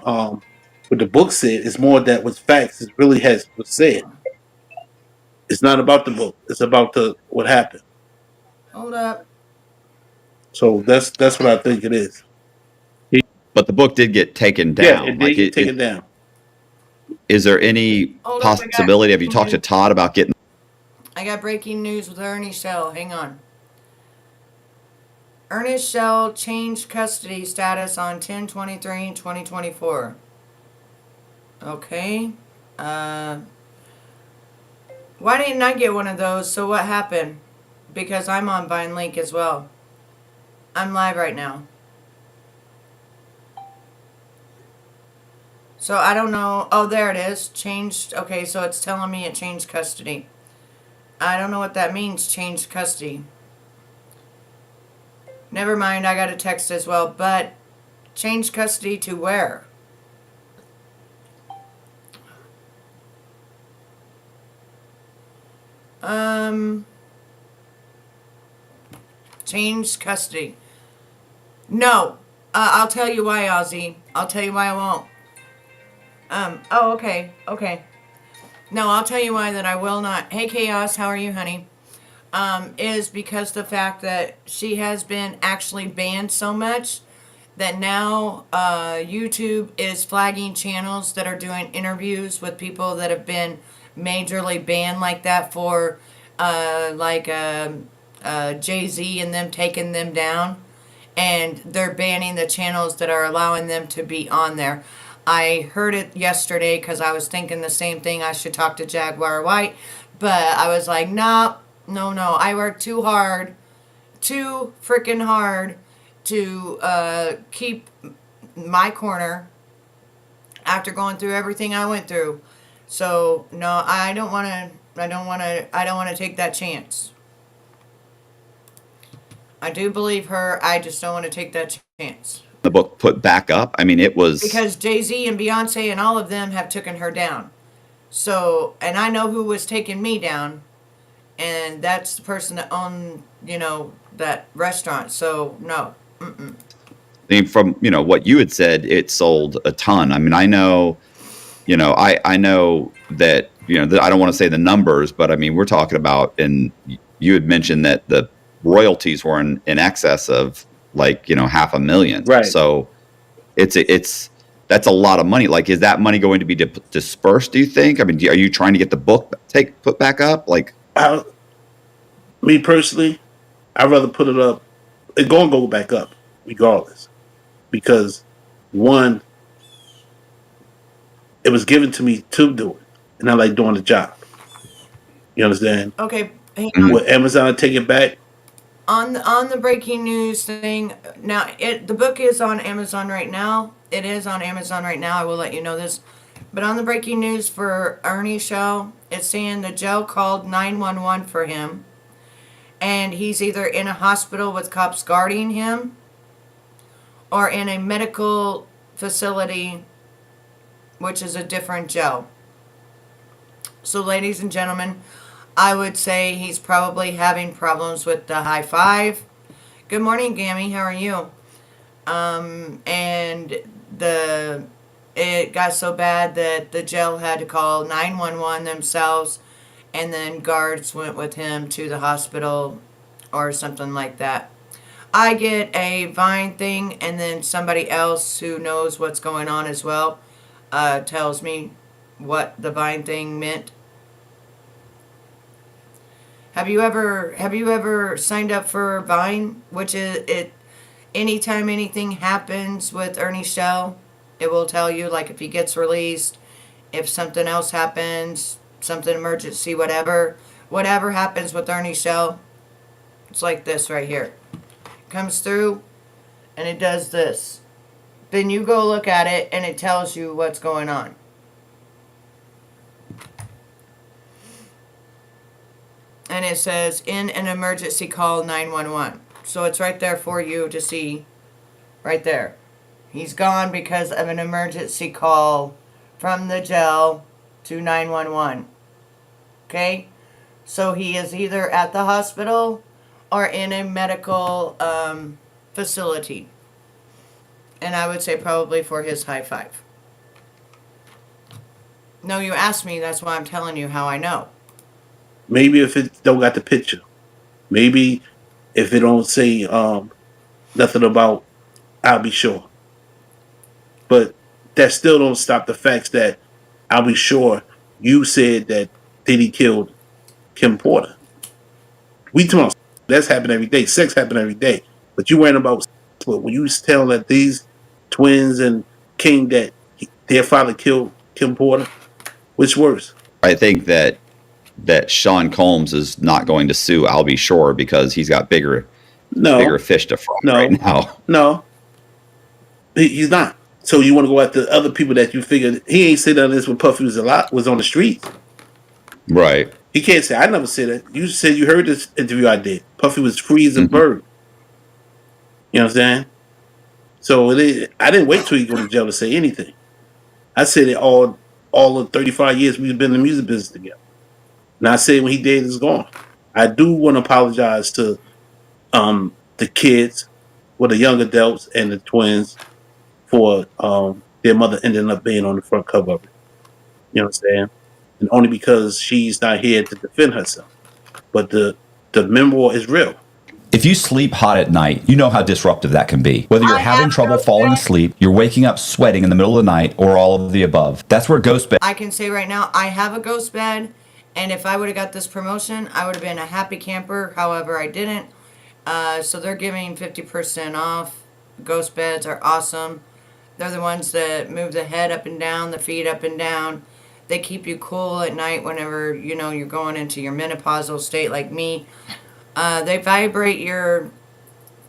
what the book said. It's more that was facts. It really was said. It's not about the book. It's about what happened. Hold up. So that's what I think it is. But the book did get taken down. Yeah, it did get taken down. Is there any Hold up, possibility? Have you talked to Todd about getting? I got breaking news with Ernest Shell. Hang on. Ernest Shell changed custody status on 10/23/2024. Okay. Why didn't I get one of those? So what happened? Because I'm on Vine Link as well. I'm live right now. So I don't know. Oh, there it is. Changed. Okay, so it's telling me it changed custody. I don't know what that means, changed custody. Never mind, I got a text as well, but change custody to where? Change custody. No. I'll tell you why, Ozzy. I'll tell you why I won't. Oh, okay. Okay. No, I'll tell you why that I will not. Hey, Chaos, how are you, honey? Is because the fact that she has been actually banned so much that now YouTube is flagging channels that are doing interviews with people that have been majorly banned like that for Jay-Z and them taking them down. And they're banning the channels that are allowing them to be on there. I heard it yesterday because I was thinking the same thing. I should talk to Jaguar White. But I was like, no. I work too hard too freaking hard to keep my corner after going through everything I went through. So no, I don't want to take that chance. I do believe her. I just don't want to take that chance. The book put back up. I mean, it was Because Jay-Z and Beyonce and all of them have taken her down. So, and I know who was taking me down, and that's the person that owned, that restaurant. So, no. I mean, from what you had said, it sold a ton. I mean, I know, I know that I don't want to say the numbers, but I mean, we're talking about, and you had mentioned that the royalties were in excess of like $500,000. Right. So that's a lot of money. Like, is that money going to be dispersed, do you think? I mean, are you trying to get the book put back up? Like, me personally, I'd rather put it up. It's going to go back up regardless. Because, one, it was given to me to do it. And I like doing the job. You understand? Okay. Hang on. Will Amazon take it back? On the breaking news thing, now the book is on Amazon right now. It is on Amazon right now. I will let you know this. But on the breaking news for Ernie's show, it's saying the jail called 911 for him. And he's either in a hospital with cops guarding him or in a medical facility, which is a different jail. So, ladies and gentlemen, I would say he's probably having problems with the high five. Good morning, Gammy. How are you? And it got so bad that the jail had to call 911 themselves, and then guards went with him to the hospital or something like that. I get a Vine thing, and then somebody else who knows what's going on as well tells me what the Vine thing meant. Have you ever signed up for Vine? Which is it. Anytime anything happens with Ernie Shell, it will tell you, like, if he gets released, if something else happens, something emergency, whatever happens with Ernie Shell. It's like this right here. It comes through, and it does this. Then you go look at it, and it tells you what's going on. And it says, in an emergency, call 911. So it's right there for you to see, right there. He's gone because of an emergency call from the jail to 911. Okay? So he is either at the hospital or in a medical facility. And I would say probably for his high five. No, you asked me, that's why I'm telling you how I know. Maybe if it don't got the picture. Maybe if it don't say nothing about I'll be sure. But that still don't stop the facts that I'll be sure you said that Diddy killed Kim Porter. We talking that's happening every day. Sex happen every day. But you worrying about when you tell that these twins and King that their father killed Kim Porter, which worse? I think that Sean Combs is not going to sue I'll Be Sure because he's got bigger fish to fry right now. No, he's not. So you want to go at the other people that you figured he ain't said none of this when Puffy was on the streets. Right. He can't say I never said that. You said you heard this interview I did. Puffy was free as a bird. You know what I'm saying? So I didn't wait till he go to jail to say anything. I said it all the 35 years we've been in the music business together. And I say when he dead is gone. I do want to apologize to the kids, the young adults and the twins for their mother ending up being on the front cover of it. You know what I'm saying? And only because she's not here to defend herself. But the memoir is real. If you sleep hot at night, you know how disruptive that can be. Whether you're having trouble falling asleep, you're waking up sweating in the middle of the night, or all of the above. That's where Ghost Bed... I can say right now, I have a ghost bed, and if I would have got this promotion, I would have been a happy camper. However, I didn't. So they're giving 50% off. Ghost beds are awesome. They're the ones that move the head up and down, the feet up and down. They keep you cool at night whenever, you're going into your menopausal state like me. They vibrate your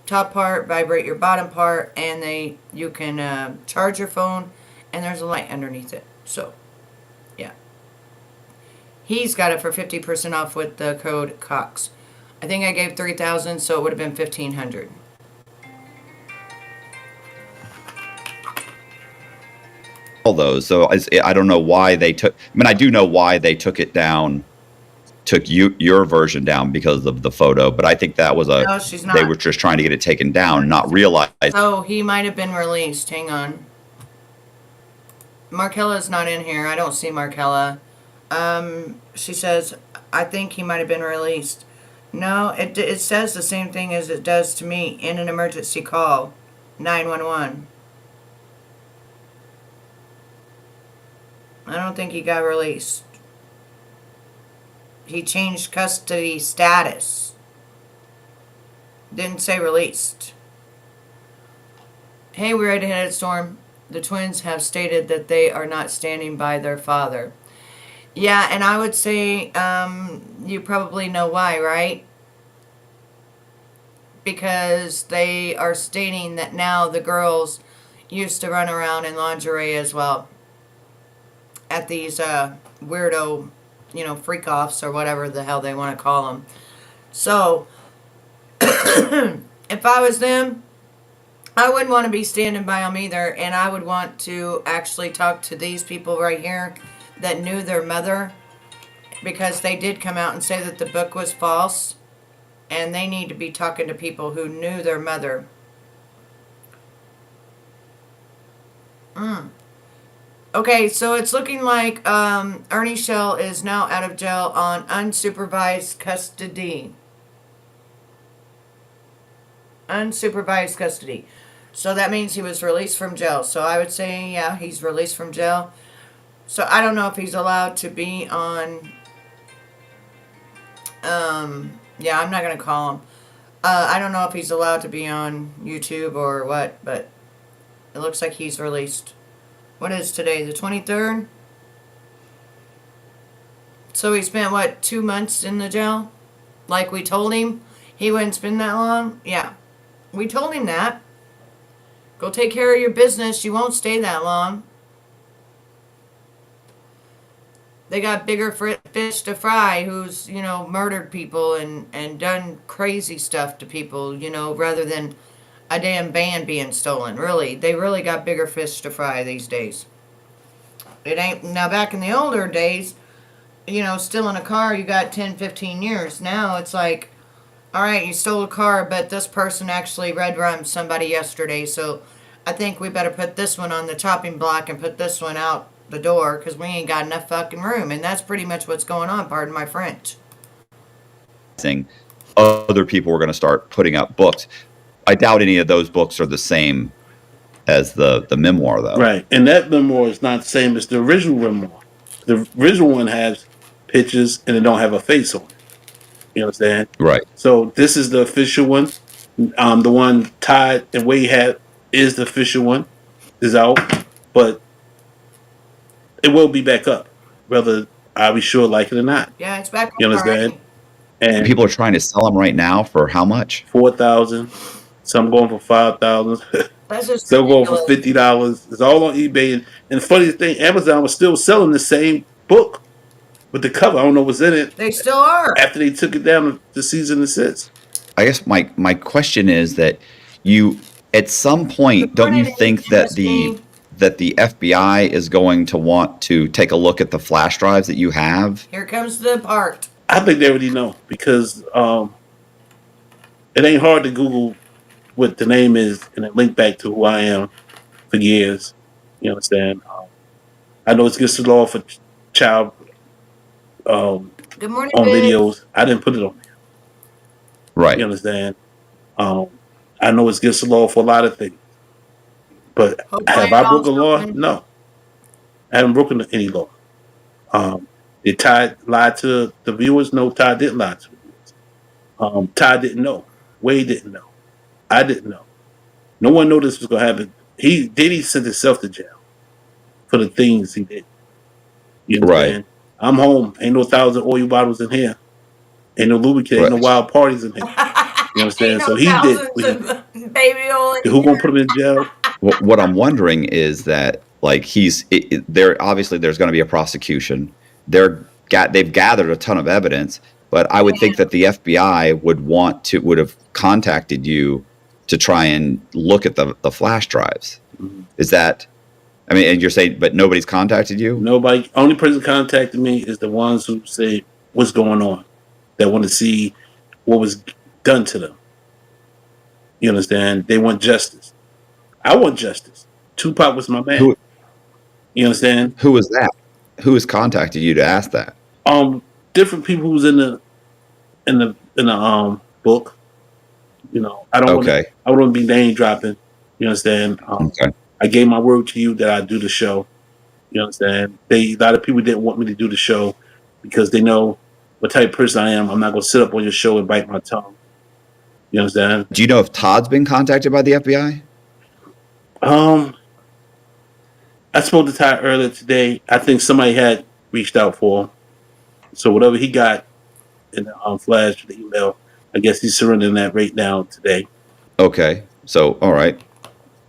top part, vibrate your bottom part, and you can charge your phone, and there's a light underneath it. So, yeah. He's got it for 50% off with the code COX. I think I gave 3,000, so it would have been 1,500. All those. So I don't know why they took. I mean, I do know why they took it down. Took your version down because of the photo, but I think that was No, she's not. they were just trying to get it taken down, not realize. Oh, he might have been released. Hang on. Markella's not in here. I don't see Markella. She says, I think he might have been released. No, it says the same thing as it does to me in an emergency call. 911. I don't think he got released. He changed custody status. Didn't say released. Hey, we're ready to head at Storm. The twins have stated that they are not standing by their father. Yeah, and I would say you probably know why, right? Because they are stating that now the girls used to run around in lingerie as well at these weirdo, freak offs or whatever the hell they want to call them. So, if I was them, I wouldn't want to be standing by them either, and I would want to actually talk to these people right here that knew their mother, because they did come out and say that the book was false, and they need to be talking to people who knew their mother. Okay, so it's looking like Ernie Shell is now out of jail on unsupervised custody. Unsupervised custody. So that means he was released from jail. So I would say, yeah, he's released from jail. So I don't know if he's allowed to be on, yeah, I'm not going to call him. I don't know if he's allowed to be on YouTube or what, but it looks like he's released. What is today, the 23rd? So he spent, what, 2 months in the jail? Like we told him he wouldn't spend that long? Yeah. We told him that. Go take care of your business. You won't stay that long. They got bigger fish to fry who's, murdered people and done crazy stuff to people, rather than a damn band being stolen. Really, they really got bigger fish to fry these days. It ain't, now back in the older days, stealing a car, you got 10, 15 years. Now it's like, all right, you stole a car, but this person actually red-rummed somebody yesterday, so I think we better put this one on the chopping block and put this one out the door because we ain't got enough fucking room. And that's pretty much what's going on, pardon my French. Other people were going to start putting up books. I doubt any of those books are the same as the memoir, though. Right, and that memoir is not the same as the original memoir. The original one has pictures and it don't have a face on it. You understand? Right. So this is the official one. The one Todd and Wade had is the official one. Is out, but it will be back up, whether I be sure like it or not. Yeah, it's back. You understand? And people are trying to sell them right now for how much? 4,000. Some going for 5,000. Some going for $50. It's all on eBay. And the funniest thing, Amazon was still selling the same book with the cover. I don't know what's in it. They still are. After they took it down to cease and desist. I guess my question is that you, at some point, don't you think that the FBI is going to want to take a look at the flash drives that you have? Here comes the part. I think they already know because it ain't hard to Google what the name is and it link back to who I am for years. You understand? I know it's against the law for child Good morning, on babe. videos. I didn't put it on there. Right. You understand? I know it's against the law for a lot of things. But have I broken a law? No. I haven't broken any law. Did Todd lie to the viewers? No, Todd didn't lie to the viewers. Todd didn't know. Wade didn't know. I didn't know. No one knew this was going to happen. He sent himself to jail for the things he did. You know right. I'm home. Ain't no 1,000 oil bottles in here. Ain't no lubricant, ain't no Right. wild parties in here. You Ain't understand? no So he did thousands what he did. of baby oil in Who gonna here. put him in jail? What I'm wondering is that like there obviously there's going to be a prosecution. They've gathered a ton of evidence, but I would think that the FBI would have contacted you to try and look at the flash drives. Mhm. Is that, I mean, and you're saying, but nobody's contacted you? Nobody. Only person contacted me is the ones who say what's going on. That want to see what was done to them. You understand? They want justice. I want justice. Tupac was my man. Who You understand? who is that? Who has contacted you to ask that? Different people who's in the book. You know, I don't want to. Okay. I don't want to be name dropping. You understand? Okay. I gave my word to you that I do the show. You understand? A lot of people didn't want me to do the show because they know what type of person I am. I'm not gonna sit up on your show and bite my tongue. You understand? Do you know if Todd's been contacted by the FBI? Um, I spoke to Ty earlier today. I think somebody had reached out for him. So whatever he got in the flash, the email, I guess he's surrendering that right now today. Okay. So, all right.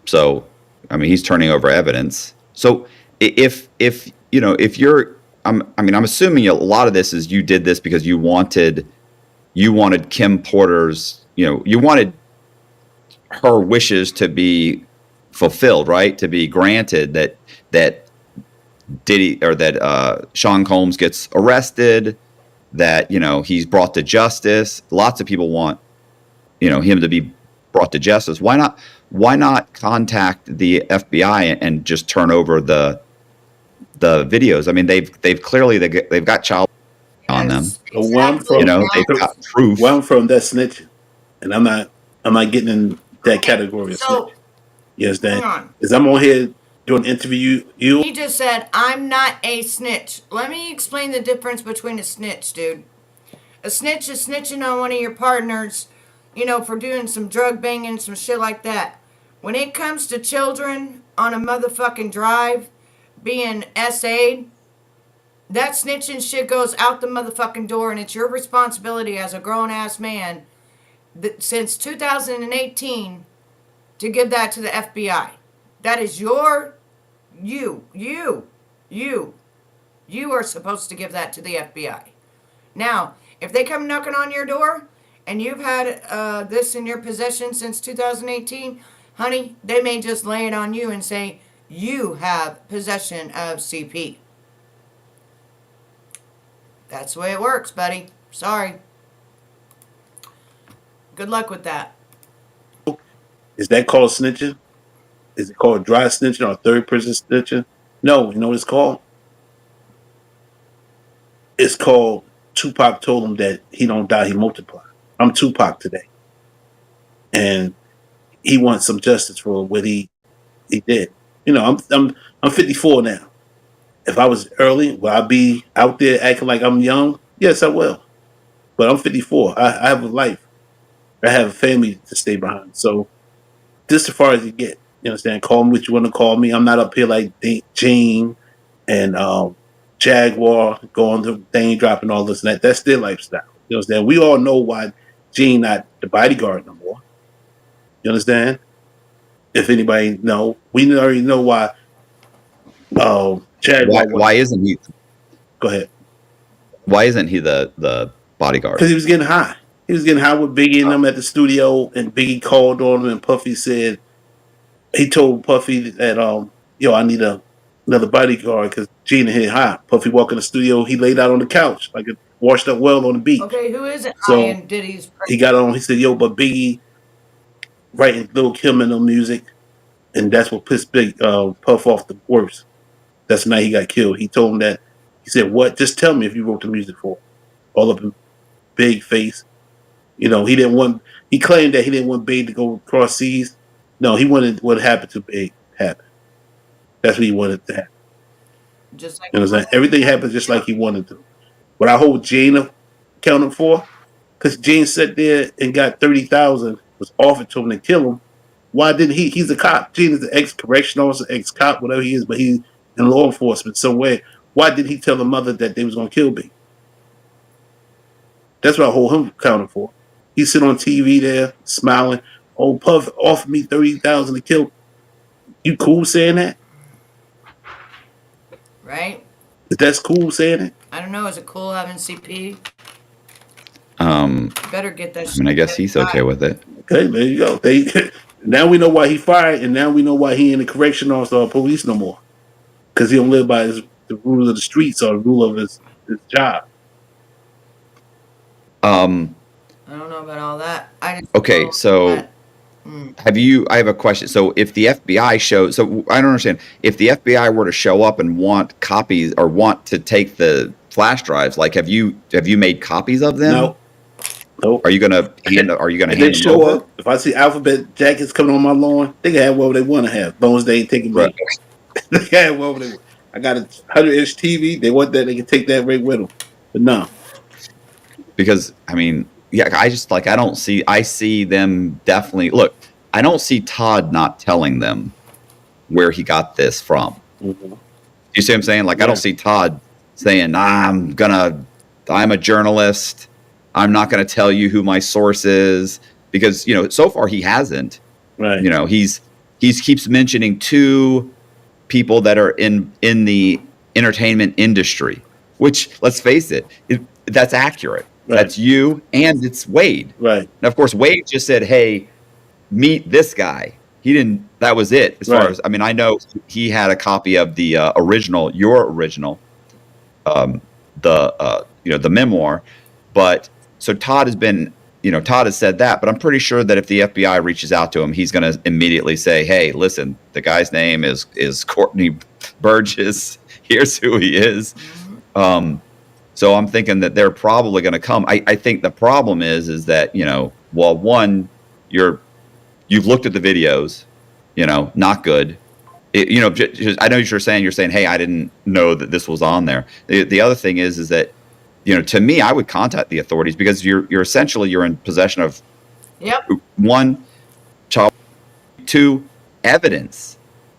So, I mean, he's turning over evidence. So, if you know, if you're, I mean, I'm assuming a lot of this is you did this because you wanted Kim Porter's, you wanted her wishes to be fulfilled, right? To be granted that Diddy or that Sean Combs gets arrested, that he's brought to justice. Lots of people want him to be brought to justice. Why not contact the FBI and just turn over the videos? I mean, they've clearly they've got child on them. Yes, Where I'm exactly. from, They've got proof. where I'm from, that's snitching, and I'm not getting in that category of So, snitch. You understand? hang on. Is I'm on here doing an interview. You He just said, I'm not a snitch. Let me explain the difference between a snitch, dude. A snitch is snitching on one of your partners, for doing some drug banging, some shit like that. When it comes to children on a motherfucking drive being SA'd, that snitching shit goes out the motherfucking door, and it's your responsibility as a grown-ass man since 2018 to give that to the FBI. That is you are supposed to give that to the FBI. Now, if they come knocking on your door and you've had this in your possession since 2018, honey, they may just lay it on you and say you have possession of CP. That's the way it works, buddy. Sorry. Good luck with that. is that called snitching? Is it called dry snitching or third person snitching? No, you know what it's called? It's called Tupac told him that he don't die, he multiply. I'm Tupac today. And he wants some justice for what he did. I'm 54 now. If I was early, will I be out there acting like I'm young? Yes, I will. But I'm 54. I have a life. I have a family to stay behind. So this as far as you get. You understand? Call me what you want to call me. I'm not up here like Gene and Jaguar going to thing dropping all this and that. That's their lifestyle. You understand? We all know why Gene not the bodyguard no more. You understand? If anybody know, we already know why Jaguar. Why isn't he? Go ahead. Why isn't he the bodyguard? Because he was getting high. He was getting high with Biggie and them at the studio, and Biggie called on him, and Puffy said he told Puffy that I need another bodyguard because Gina hit high. Puffy walked in the studio, he laid out on the couch like a washed up well on the beach. Okay, who is it? So Ian Diddy's. he got on. He said, "Yo, but Biggie writing Lil Kim and the music, and that's what pissed Puff off the worst. That's the night he got killed. He told him that. He said, "What? Just tell me if you wrote the music for him." All up in Big face. He didn't want. He claimed that he didn't want Big to go across seas. No, he wanted what happened to Big happen. That's what he wanted to happen. Just like You know what I'm saying? Everything happened just like he wanted to. But I hold Gene accountable for, because Gene sat there and got 30,000 was offered to him to kill him. Why didn't he? He's a cop. Gene is an ex-correction officer, ex-cop, whatever he is, but he's in law enforcement somewhere. Why did he tell the mother that they was going to kill Big? That's what I hold him accountable for. He sit on TV there smiling. Oh, Puff offered me 30,000 to kill. You cool saying that? Right? Is that cool saying it? I don't know. Is it cool having CP? Um, Better get that. I mean, I guess he's okay with it. Okay, there you go. Now we know why he fired, and now we know why he in the correction officer or police no more. Because he don't live by the rules of the streets or the rule of his job. Um, I don't know about all that. I just okay, know so that- I have a question. So if the FBI shows, so I don't understand, if the FBI were to show up and want copies or want to take the flash drives, like have you made copies of them? No. Nope. Are you gonna hand If they them show over? up, if I see alphabet jackets coming on my lawn, they can have whatever they want to have. As long as they ain't taking me. Right. They can have whatever they want. I got a 100-inch TV. They want that, they can take that right with them. But no. Because I mean, yeah, I just like I see them definitely look. I don't see Todd not telling them where he got this from. Mm-hmm. You see what I'm saying? Like I don't see Todd saying, I'm a journalist. I'm not gonna tell you who my source is because so far he hasn't. Right. He keeps mentioning two people that are in the entertainment industry, which let's face it, that's accurate. Right. That's you and it's Wade. Right. And of course, Wade just said, "Hey, meet this guy." He didn't. That was it. As far as I mean, I know he had a copy of the your original, the memoir, but so Todd has said that, but I'm pretty sure that if the FBI reaches out to him, he's going to immediately say, "Hey, listen, the guy's name is Courtney Burgess. Here's who he is." So I'm thinking that they're probably going to come. I think the problem is that well, one, you've looked at the videos, not good. I know you're saying, hey, I didn't know that this was on there. The other thing is that to me, I would contact the authorities because you're essentially in possession of one, child, two, evidence,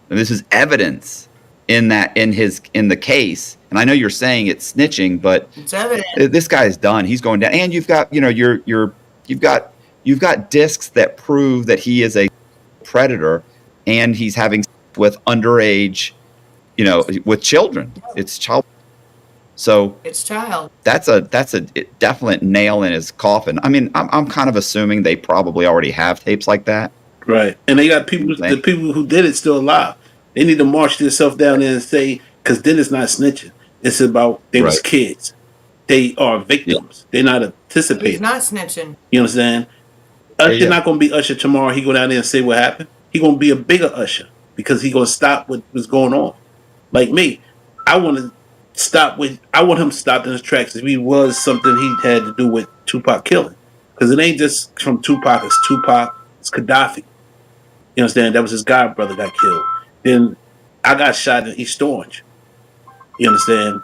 and this is evidence in the case. And I know you're saying it's snitching, but it's evident. This guy's done. He's going down, and you've got you've got discs that prove that he is a predator, and he's having with underage, with children. It's child. So it's child. That's a definite nail in his coffin. I mean, I'm kind of assuming they probably already have tapes like that. Right. And they got the people who did it still alive. They need to march themselves down there and say, because then it's not snitching. It's about they was kids. They are victims. They're not anticipating. He's not snitching. You understand? Usher not going to be Usher tomorrow. He go down there and say what happened. He going to be a bigger Usher because he going to stop what was going on. Like me, I want him to stop in his tracks if he was something he had to do with Tupac killing. Because it ain't just from Tupac. It's Tupac. It's Gaddafi. You understand? That was his god brother got killed. Then I got shot in East Orange. You understand?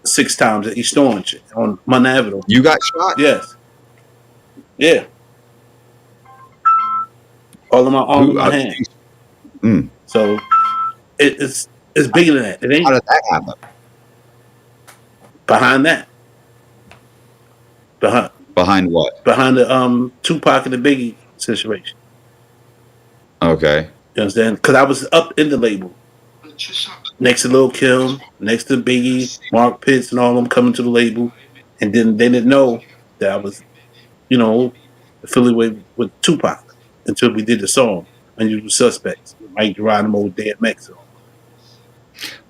6 times at East Orange on Monte Avenue. You got shot? Yes. Yeah. All of my arm in my hand. So it's bigger than that. It ain't. How did that happen? Behind that. Behind what? Behind the Tupac and the Biggie situation. Okay. You understand? Because I was up in the label. Next to Lil Kim, next to Biggie, Mark Pitts, and all of them coming to the label. And then they didn't know that I was, affiliated with Tupac until we did the song, Unusual Suspects, Mike Geronimo, DMX.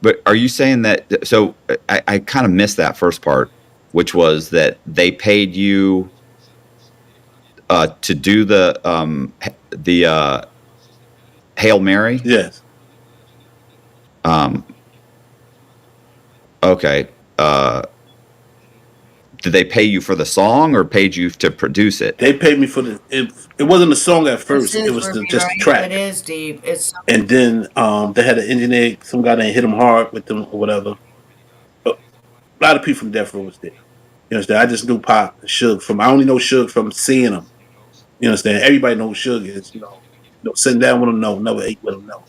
But are you saying that, so I kind of missed that first part, which was that they paid you to do the Hail Mary? Yes. Okay. Did they pay you for the song or paid you to produce it? They paid me for it wasn't a song at first. It was just a track. It is deep. It's and then they had an engineer, some guy that hit him hard with them or whatever. A lot of people from Death Row was there. You understand? I just knew Pop and Suge I only know Suge from seeing him. You understand? Everybody knows Suge is, sitting down with him, no. Never ate with him, no.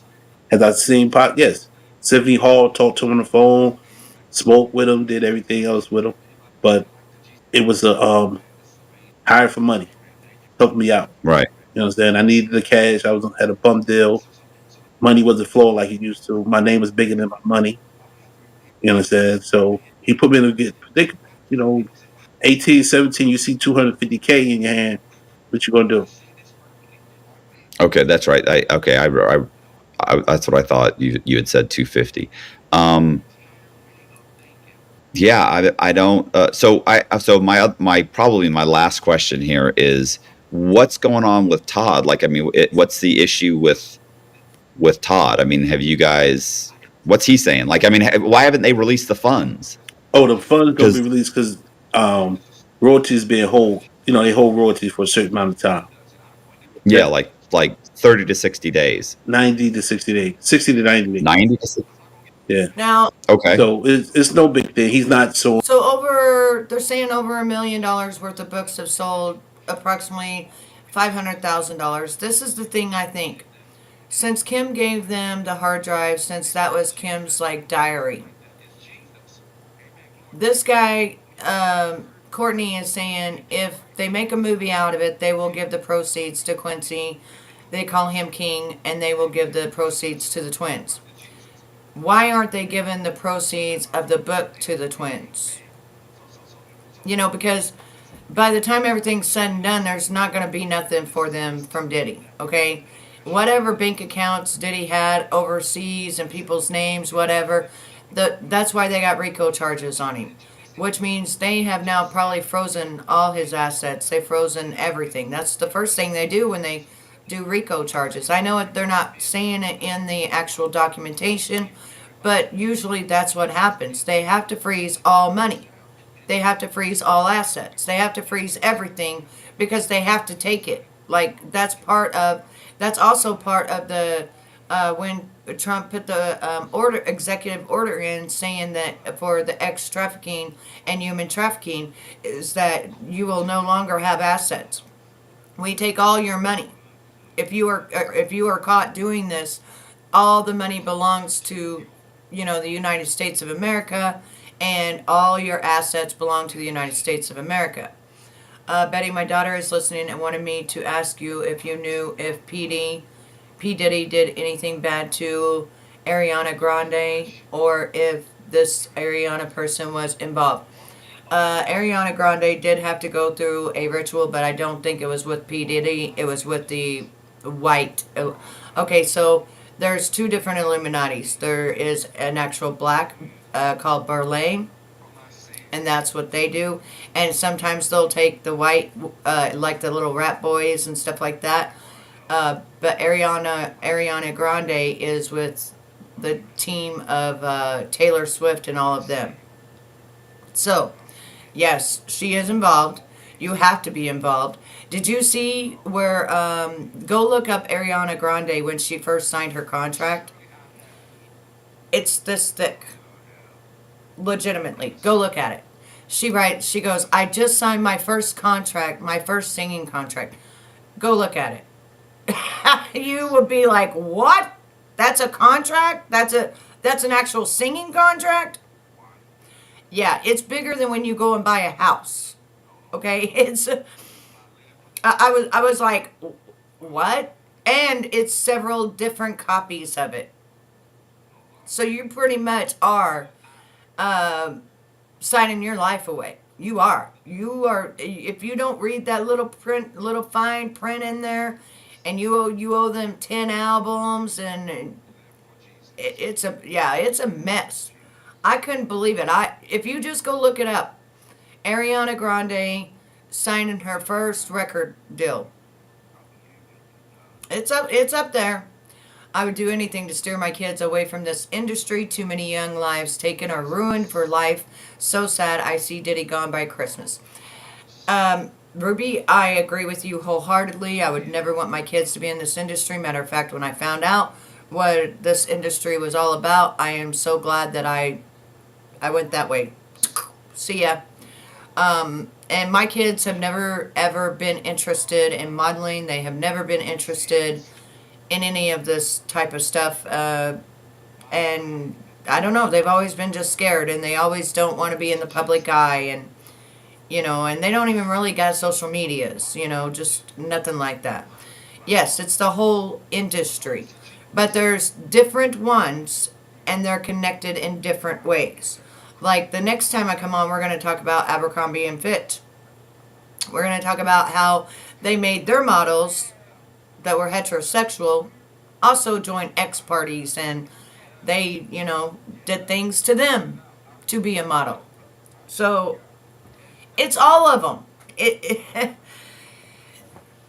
Has I seen Pop? Yes. Symphony Hall, talked to him on the phone, smoked with him, did everything else with him. But it was hired for money, helped me out. Right. You know what I'm saying? I needed the cash. I was had a bum deal. Money wasn't flowing like it used to. My name was bigger than my money. You know what I'm saying? So he put me in a good, you know, 18, 17, you see 250K in your hand. What you gonna do? Okay, that's right. That's what I thought you had said 250. Um, yeah, I don't. So my probably my last question here is what's going on with Todd? Like, I mean, what's the issue with Todd? I mean, have you guys? What's he saying? Like, I mean, why haven't they released the funds? Oh, the funds gonna be Because released because royalties being hold. You know, they hold royalties for a certain amount of time. yeah, That like 30 to 60 days, 90 to 60 days, 60 to 90 days. 90 to 60. Yeah. Now, Okay, So it's no big thing. He's not so. they're saying over $1 million worth of books have sold, approximately $500,000. This is the thing I think. Since Kim gave them the hard drive, since that was Kim's like diary, this guy, Courtney, is saying if they make a movie out of it, they will give the proceeds to Quincy. They call him King, and they will give the proceeds to the twins. Why aren't they giving the proceeds of the book to the twins? You know, because by the time everything's said and done, there's not going to be nothing for them from Diddy, okay? Whatever bank accounts Diddy had overseas and people's names, whatever, that's why they got RICO charges on him, which means they have now probably frozen all his assets. They've frozen everything. That's the first thing they do when they do RICO charges. I know they're not saying it in the actual documentation, but usually that's what happens. They have to freeze all money. They have to freeze all assets. They have to freeze everything because they have to take it. Like that's also part of the when Trump put the executive order in saying that for the ex trafficking and human trafficking is that you will no longer have assets. We take all your money. If you are caught doing this, all the money belongs to, the United States of America, and all your assets belong to the United States of America. Betty, my daughter is listening and wanted me to ask you if you knew if P. Diddy did anything bad to Ariana Grande, or if this Ariana person was involved. Ariana Grande did have to go through a ritual, but I don't think it was with P. Diddy. It was with the white. Okay, so there's two different Illuminatis. There is an actual black called Burley, and that's what they do. And sometimes they'll take the white, like the little rap boys and stuff like that. But Ariana Grande is with the team of Taylor Swift and all of them. So, yes, she is involved. You have to be involved. Did you see where, go look up Ariana Grande when she first signed her contract? It's this thick. Legitimately. Go look at it. She goes, I just signed my first contract, my first singing contract. Go look at it. You would be like, what? That's a contract? That's an actual singing contract? Yeah, it's bigger than when you go and buy a house. Okay, I was like, what? And it's several different copies of it. So you pretty much are signing your life away. You are. If you don't read that little fine print in there, and you owe them 10 albums, and it's a mess. I couldn't believe it. If you just go look it up, Ariana Grande signing her first record deal. It's up there. I would do anything to steer my kids away from this industry. Too many young lives taken or ruined for life. So sad. I see Diddy gone by Christmas. Ruby, I agree with you wholeheartedly. I would never want my kids to be in this industry. Matter of fact, when I found out what this industry was all about, I am so glad that I went that way. See ya. And my kids have never, ever been interested in modeling. They have never been interested in any of this type of stuff. And I don't know. They've always been just scared, and they always don't want to be in the public eye. And and they don't even really got social medias, just nothing like that. Yes, it's the whole industry, but there's different ones and they're connected in different ways. Like the next time I come on, we're going to talk about Abercrombie and Fitch. We're going to talk about how they made their models that were heterosexual also join X parties, and they, did things to them to be a model. So it's all of them.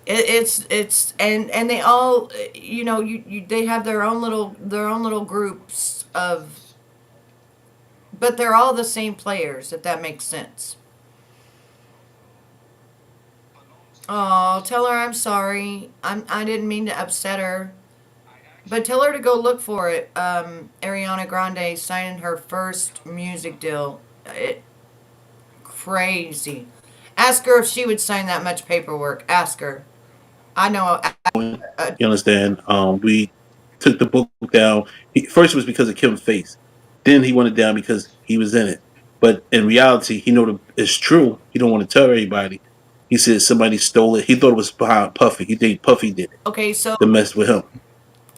It's and they all, they have their own little groups of, but they're all the same players, if that makes sense. Oh, tell her I'm sorry. I didn't mean to upset her. But tell her to go look for it. Ariana Grande signing her first music deal. Crazy. Ask her if she would sign that much paperwork. Ask her. I know. You understand? We took the book down. First, it was because of Kim's face. Then he went it down because he was in it. But in reality, he know it's true. He don't want to tell everybody. He said somebody stole it. He thought it was behind Puffy. He think Puffy did it Okay, so to mess with him.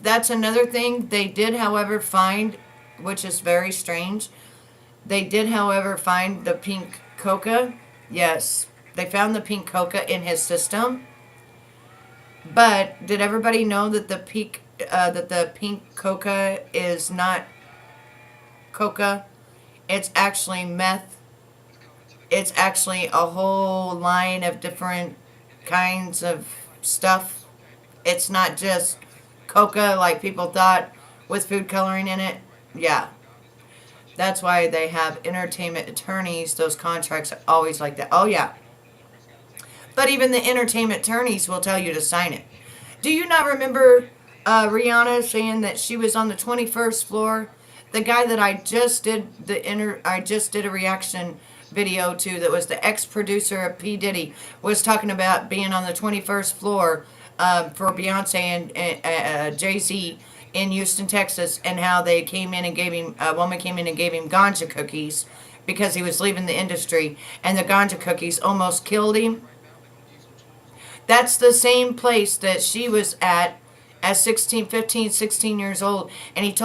that's another thing. They did, however, find, which is very strange, they did, however, find the pink coca. Yes, they found the pink coca in his system. But did everybody know that the pink coca is not coca? It's actually meth. It's actually a whole line of different kinds of stuff. It's not just coca like people thought with food coloring in it. Yeah. That's why they have entertainment attorneys. Those contracts are always like that. Oh, yeah. But even the entertainment attorneys will tell you to sign it. Do you not remember Rihanna saying that she was on the 21st floor? The guy that I just did a reaction video to, that was the ex-producer of P. Diddy, was talking about being on the 21st floor for Beyonce and Jay-Z in Houston, Texas, and how they came in and gave him, a woman came in and gave him ganja cookies because he was leaving the industry, and the ganja cookies almost killed him. That's the same place that she was at 16 years old. And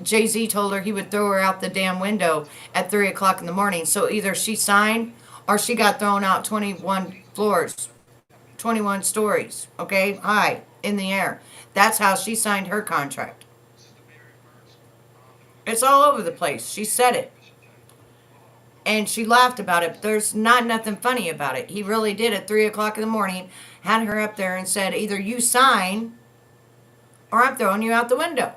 Jay-Z told her he would throw her out the damn window at 3 o'clock in the morning. So either she signed or she got thrown out 21 floors, 21 stories, okay, high in the air. That's how she signed her contract. It's all over the place. She said it. And she laughed about it, but there's not nothing funny about it. He really did at 3 o'clock in the morning, had her up there and said, either you sign or I'm throwing you out the window.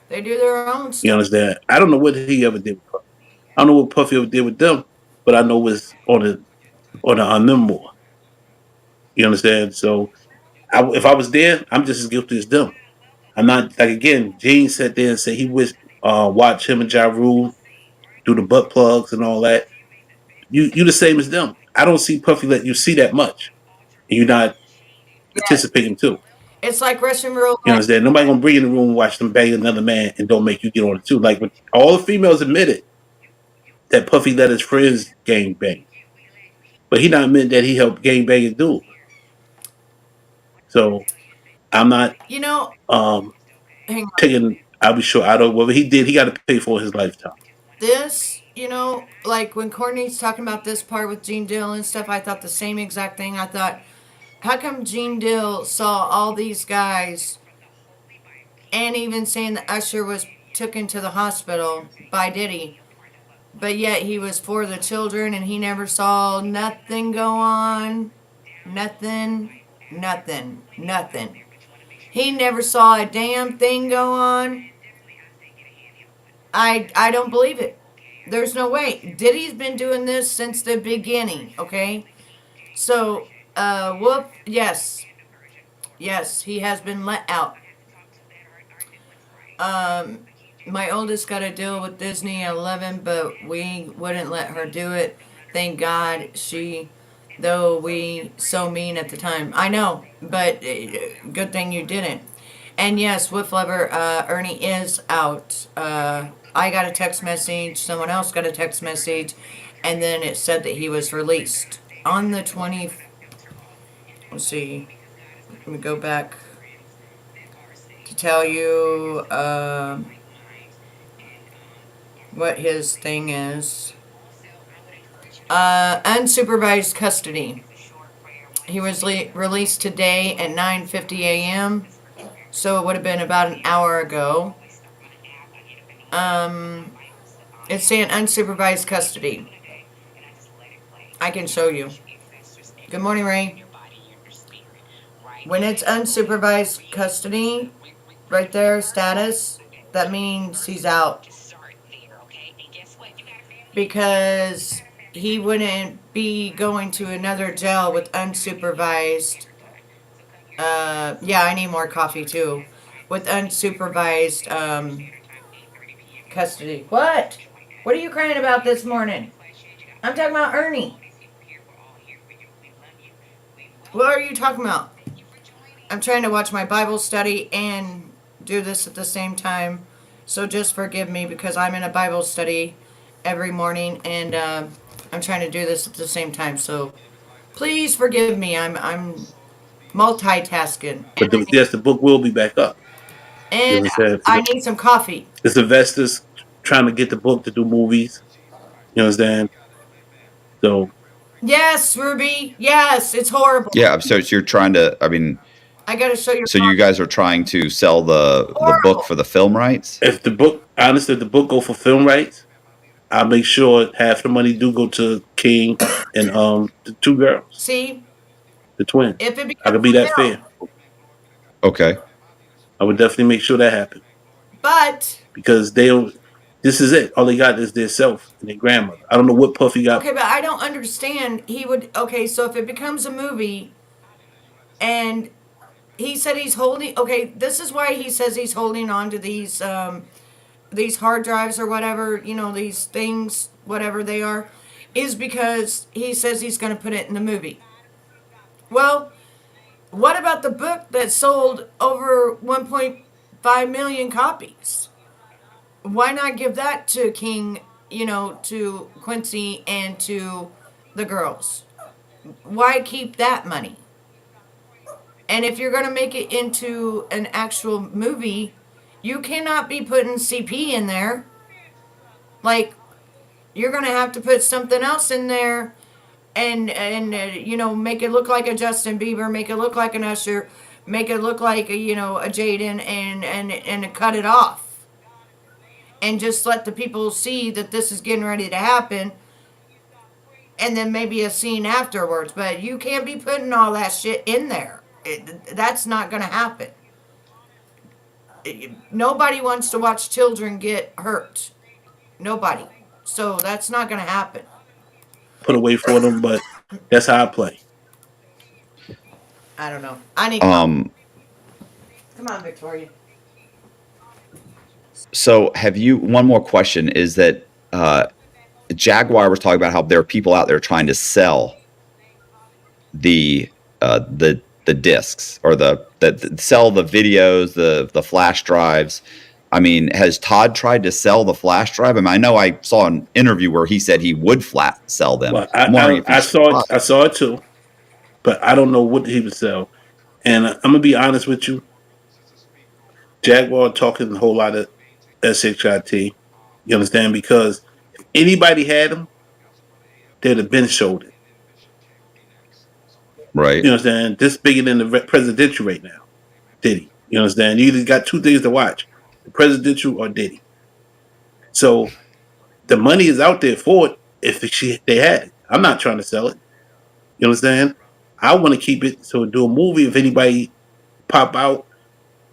They do their own stuff. You understand? I don't know what he ever did with Puffy. I don't know what Puffy ever did with them, but I know it's on them more. You understand? So if I was there, I'm just as guilty as them. I'm not, like, again, Gene sat there and said he would watch him and Ja Rule do the butt plugs and all that. You the same as them. I don't see Puffy let you see that much, and you're not participating too. It's like Russian roulette. You understand? Nobody gonna bring you in the room and watch them bang another man and don't make you get on it too. Like, all the females admitted that Puffy let his friends gang bang, but he not admitting that he helped gang bang and do it. So I'm not You know, hang on. taking. I'll be sure. I don't. Whatever he did, he got to pay for his lifetime. This, like when Courtney's talking about this part with Gene Dill and stuff, I thought the same exact thing. I thought, how come Gene Dill saw all these guys, and even saying that Usher was taken to the hospital by Diddy, but yet he was for the children and he never saw nothing go on? Nothing, nothing, nothing. He never saw a damn thing go on. I don't believe it. There's no way. Diddy's been doing this since the beginning, okay? So, whoop, yes. Yes, he has been let out. My oldest got a deal with Disney at 11, but we wouldn't let her do it. Thank God though we so mean at the time. I know, but good thing you didn't. And yes, Wolf Lover, Ernie is out. I got a text message, someone else got a text message, and then it said that he was released on the 20th. Let's see. Let me go back to tell you what his thing is. Unsupervised custody. He was released today at 9:50 a.m. So it would have been about an hour ago. It's saying unsupervised custody. I can show you. Good morning, Ray. When it's unsupervised custody, right there, status, that means he's out. Because he wouldn't be going to another jail with unsupervised. Yeah, I need more coffee too. With unsupervised custody. What? What are you crying about this morning? I'm talking about Ernie. What are you talking about? I'm trying to watch my Bible study and do this at the same time. So just forgive me because I'm in a Bible study every morning and I'm trying to do this at the same time. So please forgive me. I'm multitasking. But yes, the book will be back up. You know And what I'm saying? I need some coffee. It's investors trying to get the book to do movies. You understand? So Yes, Ruby. Yes, it's horrible. Yeah, so you're trying to. I mean, I gotta show you. so you guys are trying to sell the book for the film rights? if the book, honestly, if the book go for film rights, I'll make sure half the money do go to King and the two girls, See, the twins. if it I could becomes be a that film. fair. Okay. I would definitely make sure that happens But because they don't. This is it. All they got is their self and their grandmother. I don't know what Puffy got. okay, but I don't understand. He would okay. So if it becomes a movie, and he said he's holding. Okay, this is why he says he's holding on to these hard drives or whatever. You know, these things, whatever they are, is because he says he's going to put it in the movie. Well, what about the book that sold over 1.5 million copies? Why not give that to King, you know, to Quincy and to the girls? Why keep that money? And if you're going to make it into an actual movie, you cannot be putting CP in there. Like, you're going to have to put something else in there and you know, make it look like a Justin Bieber, make it look like an Usher, make it look like a, you know, a Jaden and cut it off. And just let the people see that this is getting ready to happen. And then maybe a scene afterwards. But you can't be putting all that shit in there. That's not going to happen. Nobody wants to watch children get hurt. Nobody. So that's not going to happen. Put away for them, but that's how I play. I don't know. I need. Um. Come on, Victoria. So have you? One more question is that Jaguar was talking about how there are people out there trying to sell the discs or sell the videos, the flash drives. I mean, has Todd tried to sell the flash drive? I mean, I know I saw an interview where he said he would flat sell them. Well, I saw it too, but I don't know what he would sell. And I'm gonna be honest with you, Jaguar talking a whole lot of SHIT. You understand? Because if anybody had them, they'd have been showed it. Right. You understand? This bigger than the presidential right now. Diddy. You understand? You either got two things to watch: the presidential or Diddy. So the money is out there for it if they had it. I'm not trying to sell it. You understand? I want to keep it so do a movie if anybody pop out.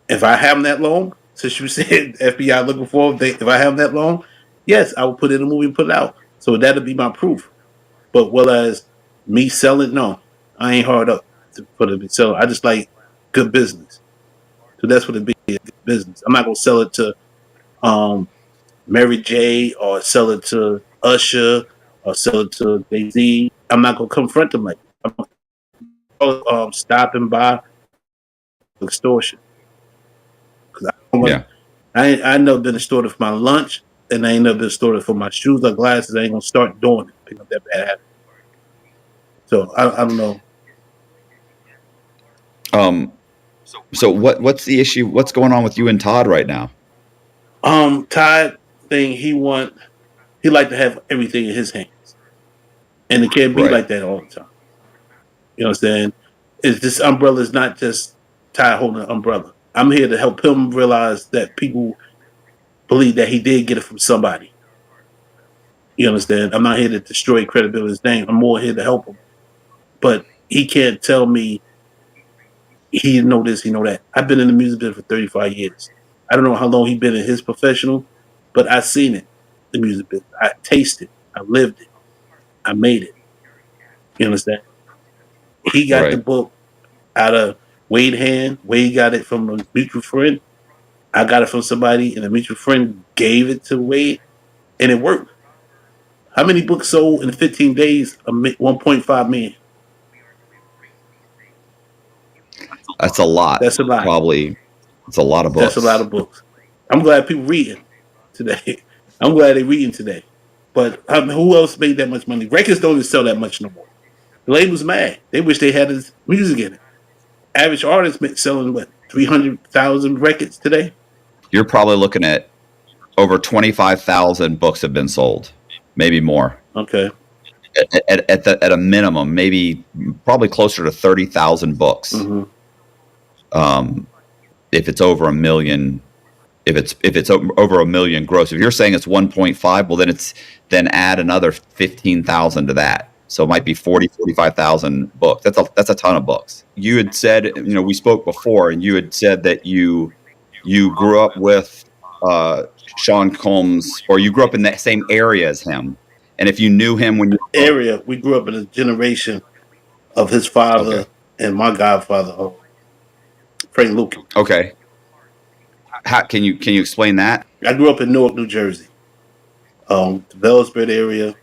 If I have them that long, since you said FBI looking for them, if I have them that long, yes, I will put it in a movie and put it out. So that'll be my proof. But whereas me selling, no, I ain't hard up to put it. So I just like good business. So that's what it be, good business. I'm not gonna sell it to Mary J or sell it to Usher or sell it to Daze. I'm not gonna confront them like that. I'm stopping by extortion. Yeah. I never been extorted for my lunch, and I ain't never been extorted for my shoes or glasses. I ain't gonna start doing it. Pick up that bad habit. So I don't know. So what's the issue? What's going on with you and Todd right now? Todd thing he like to have everything in his hands, and it can't be Right. like that all the time. You know what I'm saying? It's this umbrella is not just Todd holding an umbrella. I'm here to help him realize that people believe that he did get it from somebody. You understand? I'm not here to destroy credibility of his name. I'm more here to help him. But he can't tell me he know this, he know that. I've been in the music business for 35 years. I don't know how long he's been in his professional, but I've seen it, the music business. I tasted it. I lived it. I made it. You understand? He got the Right. book out of Wade's hand. Wade got it from a mutual friend. I got it from somebody, and a mutual friend gave it to Wade, and it worked. How many books sold in 15 days? 1.5 million. That's a lot. That's a lot. Probably. It's a lot of books. That's a lot of books. I'm glad people reading today. I'm glad they reading today. But who else made that much money? Records don't even sell that much no more. The label's mad. They wish they had his music in it. Average artist selling what 300,000 records today. You're probably looking at over 25,000 books have been sold, maybe more. Okay. At a minimum, maybe probably closer to 30,000 books. Mm-hmm. If it's over a million, if it's over a million gross. If you're saying it's 1.5, well then add another 15,000 to that. So it might be 45,000 books. That's a ton of books. You had said, we spoke before, and you had said that you grew up with Sean Combs, or you grew up in that same area as him. And if you knew him when you area, we grew up in a generation of his father and my godfather, Frank Lucas. Okay. How can you explain that? I grew up in Newark, New Jersey. The Bellsbridge area,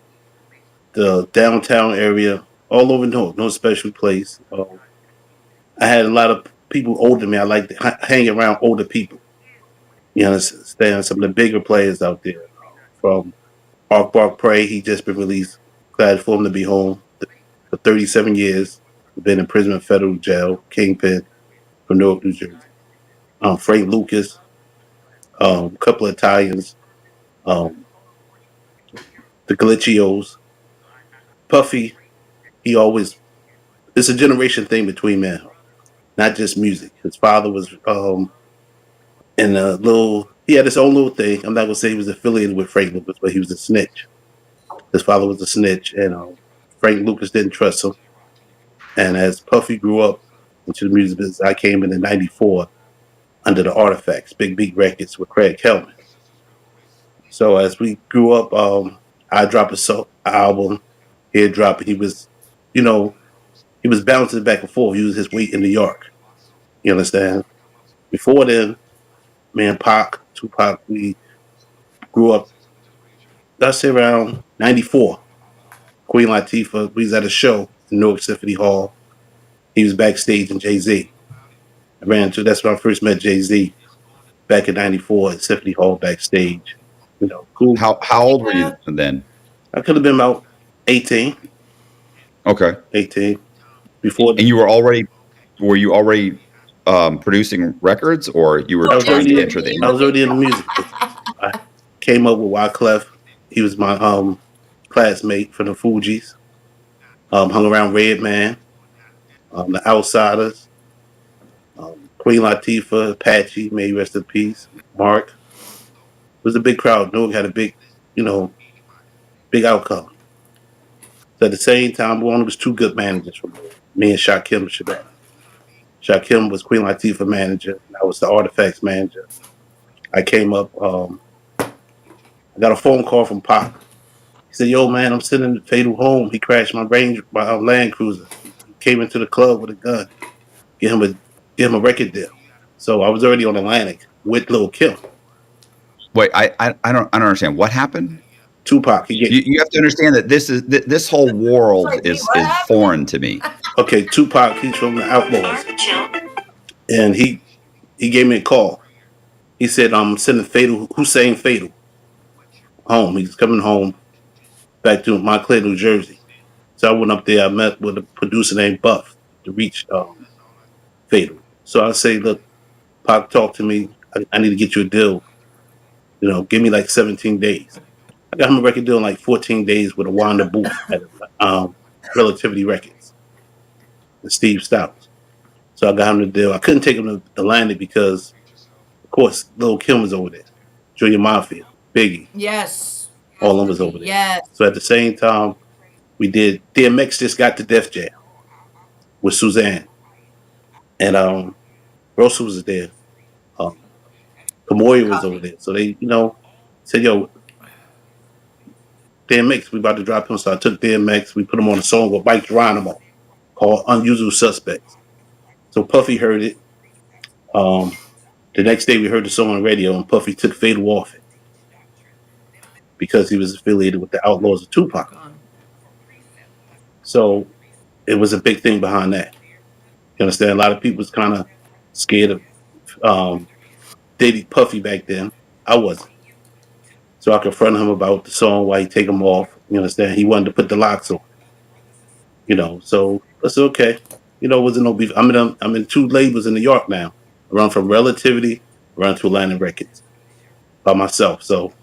the downtown area, all over Newark, no special place. I had a lot of people older than me. I like to hang around older people. You understand? Some of the bigger players out there. From Bark Prey, he just been released. Glad for him to be home for 37 years. Been in prison in federal jail, Kingpin, from Newark, New Jersey. Frank Lucas, a couple of Italians, the Glitchios. Puffy, it's a generation thing between men, not just music. His father was he had his own little thing. I'm not going to say he was affiliated with Frank Lucas, but he was a snitch. His father was a snitch, and Frank Lucas didn't trust him. And as Puffy grew up into the music business, I came in '94 under the Artifacts, Big Beat Records with Craig Kelman. So as we grew up, I dropped a album, he'd drop it. He was bouncing back and forth. He was his weight in New York. You understand? Before then, me and Tupac, we grew up, let's say around 94. Queen Latifah, we was at a show in Newark Symphony Hall. He was backstage in Jay-Z. That's when I first met Jay-Z back in 94 at Symphony Hall backstage. Cool. How old were you then? I could have been about 18. Okay. 18. Before. And were you already producing records, or you were trying to enter the industry? I was already in the music. I came up with Wyclef. He was my classmate from the Fugees. Hung around Redman, the Outsiders, Queen Latifah, Apache, may he rest in peace, Mark. It was a big crowd. Newark had a big outcome. So at the same time, we only was two good managers from me and Shakim Shabbat. Shakim was Queen Latifah manager. I was the Artifacts manager. I came up. I got a phone call from Pac. He said, "Yo, man, I'm sitting in the Fatal Home. He crashed my Land Cruiser. He came into the club with a gun. Get him a record deal." So I was already on Atlantic with Lil' Kim. Wait, I don't understand what happened. Tupac. You have to understand that this whole world is foreign to me. Okay, Tupac. He's from the Outlaws, and he gave me a call. he said, I'm sending Fatal, Hussein Fatal home. He's coming home back to Montclair, New Jersey. So I went up there. I met with a producer named Buff to reach Fatal. So I say, look, Pop, talk to me. I need to get you a deal. Give me like 17 days. I got him a record deal in like 14 days with a Wanda Booth at Relativity Records and Steve Stouts. So I got him the deal. I couldn't take him to Atlanta because, of course, Lil Kim was over there, Junior Mafia, Biggie, Yes. all of them was over there. Yes. So at the same time, we did DMX just got to Def Jam with Suzanne, and Rosa was there. Um, Kamoya was over there. So they, said, "Yo, DMX, we about to drop him." So I took DMX. We put him on a song with Mike Geronimo called "Unusual Suspects." So Puffy heard it. The next day we heard the song on the radio, and Puffy took Fatal off it because he was affiliated with the Outlaws of Tupac. So it was a big thing behind that. You understand? A lot of people was kind of scared of Diddy Puffy back then. I wasn't. So I confronted him about the song, why he take him off. You understand? He wanted to put the locks on. So I said, okay. It wasn't no beef. I'm in two labels in New York now. I run from Relativity, run to Atlantic Records by myself. So,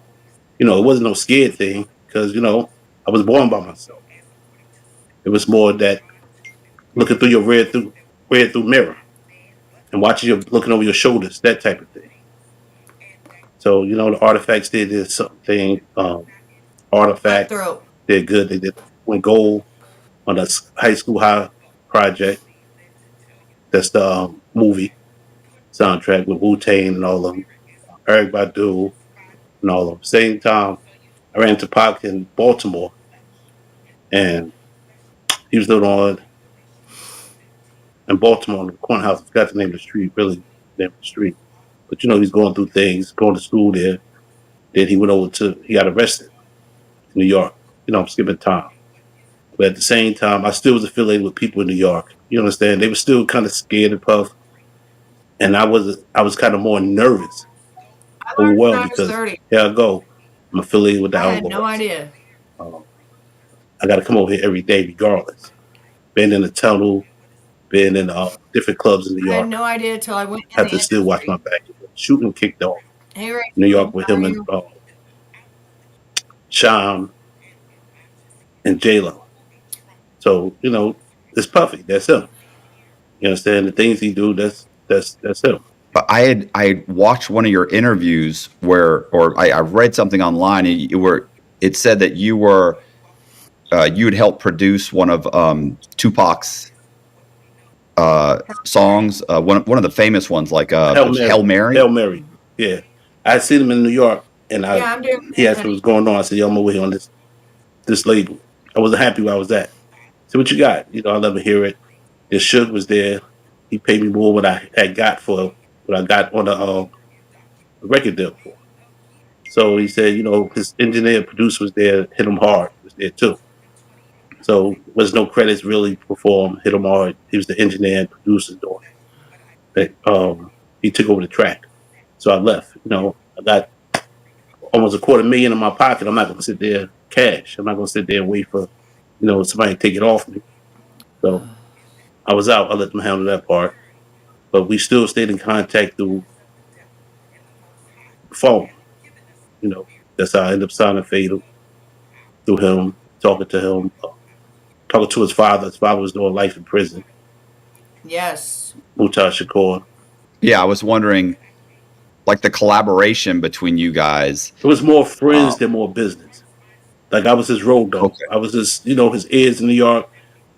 it wasn't no scared thing because, I was born by myself. It was more that looking through your rear through mirror and watching you looking over your shoulders, that type of thing. So, the Artifacts did this thing. Artifact Cutthroat. did good. They went gold on the High School High project. That's the movie soundtrack with Wu-Tang and all of them. Eric Badu and all of them. Same time, I ran into Pac in Baltimore, and he was living on in Baltimore on the corner house. I forgot the name of the street, really the name of the street. But he's going through things, going to school there. Then he got arrested in New York. I'm skipping time. But at the same time, I still was affiliated with people in New York. You understand? They were still kind of scared of Puff. And I was kind of more nervous, I learned when overwhelmed I was because 30. here I go. I'm affiliated with the I had Outlaws. no idea. I got to come over here every day regardless. Been in the tunnel, been in different clubs in New I had York. no idea until I went in Have the to still watch industry. my back. Shooting kicked off. Hey, Ray, New York with how him are and you? Sham and J-Lo. So, it's Puffy. That's him. You understand? The things he do, that's him. But I watched one of your interviews or I read something online where it said that you had helped produce one of Tupac's songs, one of the famous ones, like Hail Mary. Hail Mary. Yeah. I had seen him in New York, and I'm doing he asked what was going on. I said, "Yo, I'm away on this label." I wasn't happy where I was at. So what you got? I love to hear it. The Suge was there. He paid me more what I had got for what I got on the record deal for. So he said, his engineer producer was there, Hit 'Em Hard was there too. So was no credits really performed. Hit 'Em Hard. He was the engineer and producer doing it. But, he took over the track. So I left. I got almost $250,000 in my pocket. I'm not gonna sit there cash. I'm not gonna sit there and wait for somebody to take it off me. So I was out. I let them handle that part. But we still stayed in contact through phone. That's how I ended up signing Fatal through him, talking to him, talking to his father. His father was doing life in prison. Yes. Mutaj Shakur. Yeah, I was wondering, like the collaboration between you guys. It was more friends than more business. Like I was his road dog. Okay. I was his, his ears in New York.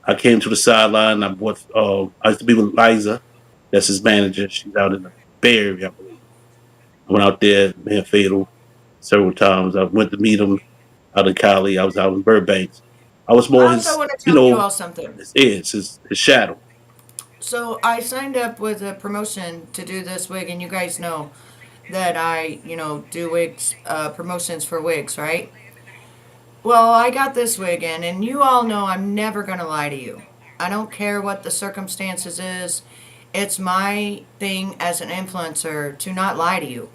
I came to the sideline. I used to be with Liza. That's his manager. She's out in the Bay Area, I believe. I went out there, man, Fatal, several times. I went to meet him out in Cali. I was out in Burbank. I was more I his, also want to tell you all something. his ears, his shadow. So I signed up with a promotion to do this wig, and you guys know that I, do wigs, promotions for wigs, right? Well, I got this wig in, and you all know I'm never going to lie to you. I don't care what the circumstances is. It's my thing as an influencer to not lie to you.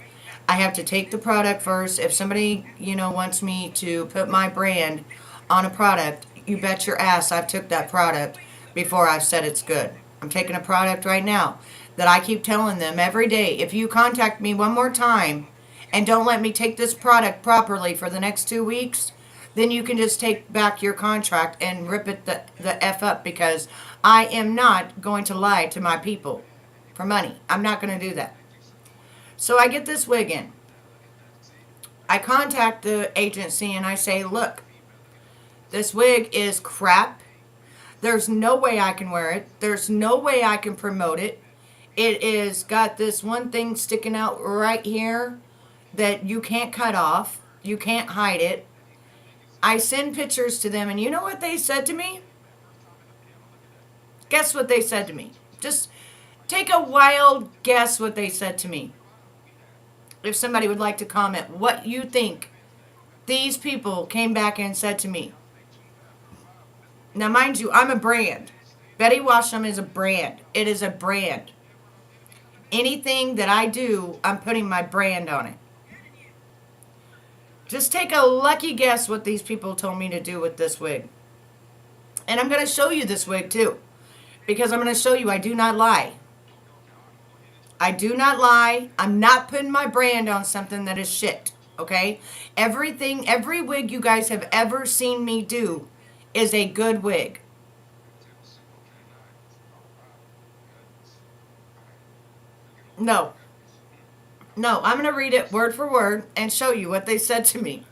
I have to take the product first. If somebody, wants me to put my brand on a product, you bet your ass I've took that product before I've said it's good. I'm taking a product right now that I keep telling them every day, if you contact me one more time and don't let me take this product properly for the next 2 weeks, then you can just take back your contract and rip it the F up, because I am not going to lie to my people for money. I'm not going to do that. So I get this wig in. I contact the agency and I say, look, this wig is crap. There's no way I can wear it. There's no way I can promote it. It is got this one thing sticking out right here that you can't cut off. You can't hide it. I send pictures to them, and you know what they said to me? Guess what they said to me? Just take a wild guess what they said to me. If somebody would like to comment what you think these people came back and said to me. Now, mind you, I'm a brand. Betty Washam is a brand. It is a brand. Anything that I do, I'm putting my brand on it. Just take a lucky guess what these people told me to do with this wig. And I'm going to show you this wig too, because I'm going to show you I do not lie. I do not lie. I'm not putting my brand on something that is shit, okay? Every wig you guys have ever seen me do is a good wig. No, I'm going to read it word for word and show you what they said to me.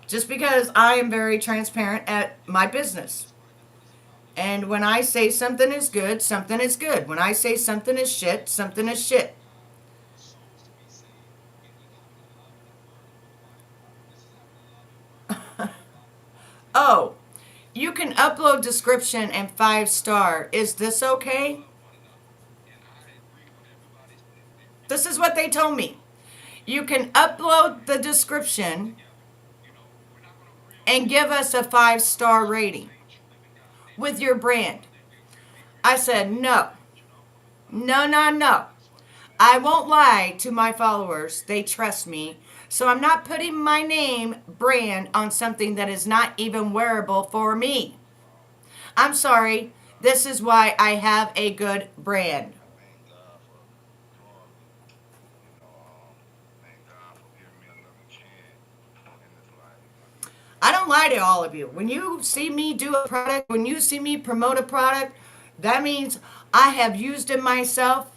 Just because I am very transparent at my business. And when I say something is good, something is good. When I say something is shit, something is shit. Oh, you can upload description and 5-star. Is this okay? This is what they told me. You can upload the description and give us a 5-star rating with your brand. I said, no. I won't lie to my followers. They trust me. So I'm not putting my name brand on something that is not even wearable for me. I'm sorry. This is why I have a good brand. I don't lie to all of you. When you see me do a product, when you see me promote a product, that means I have used it myself.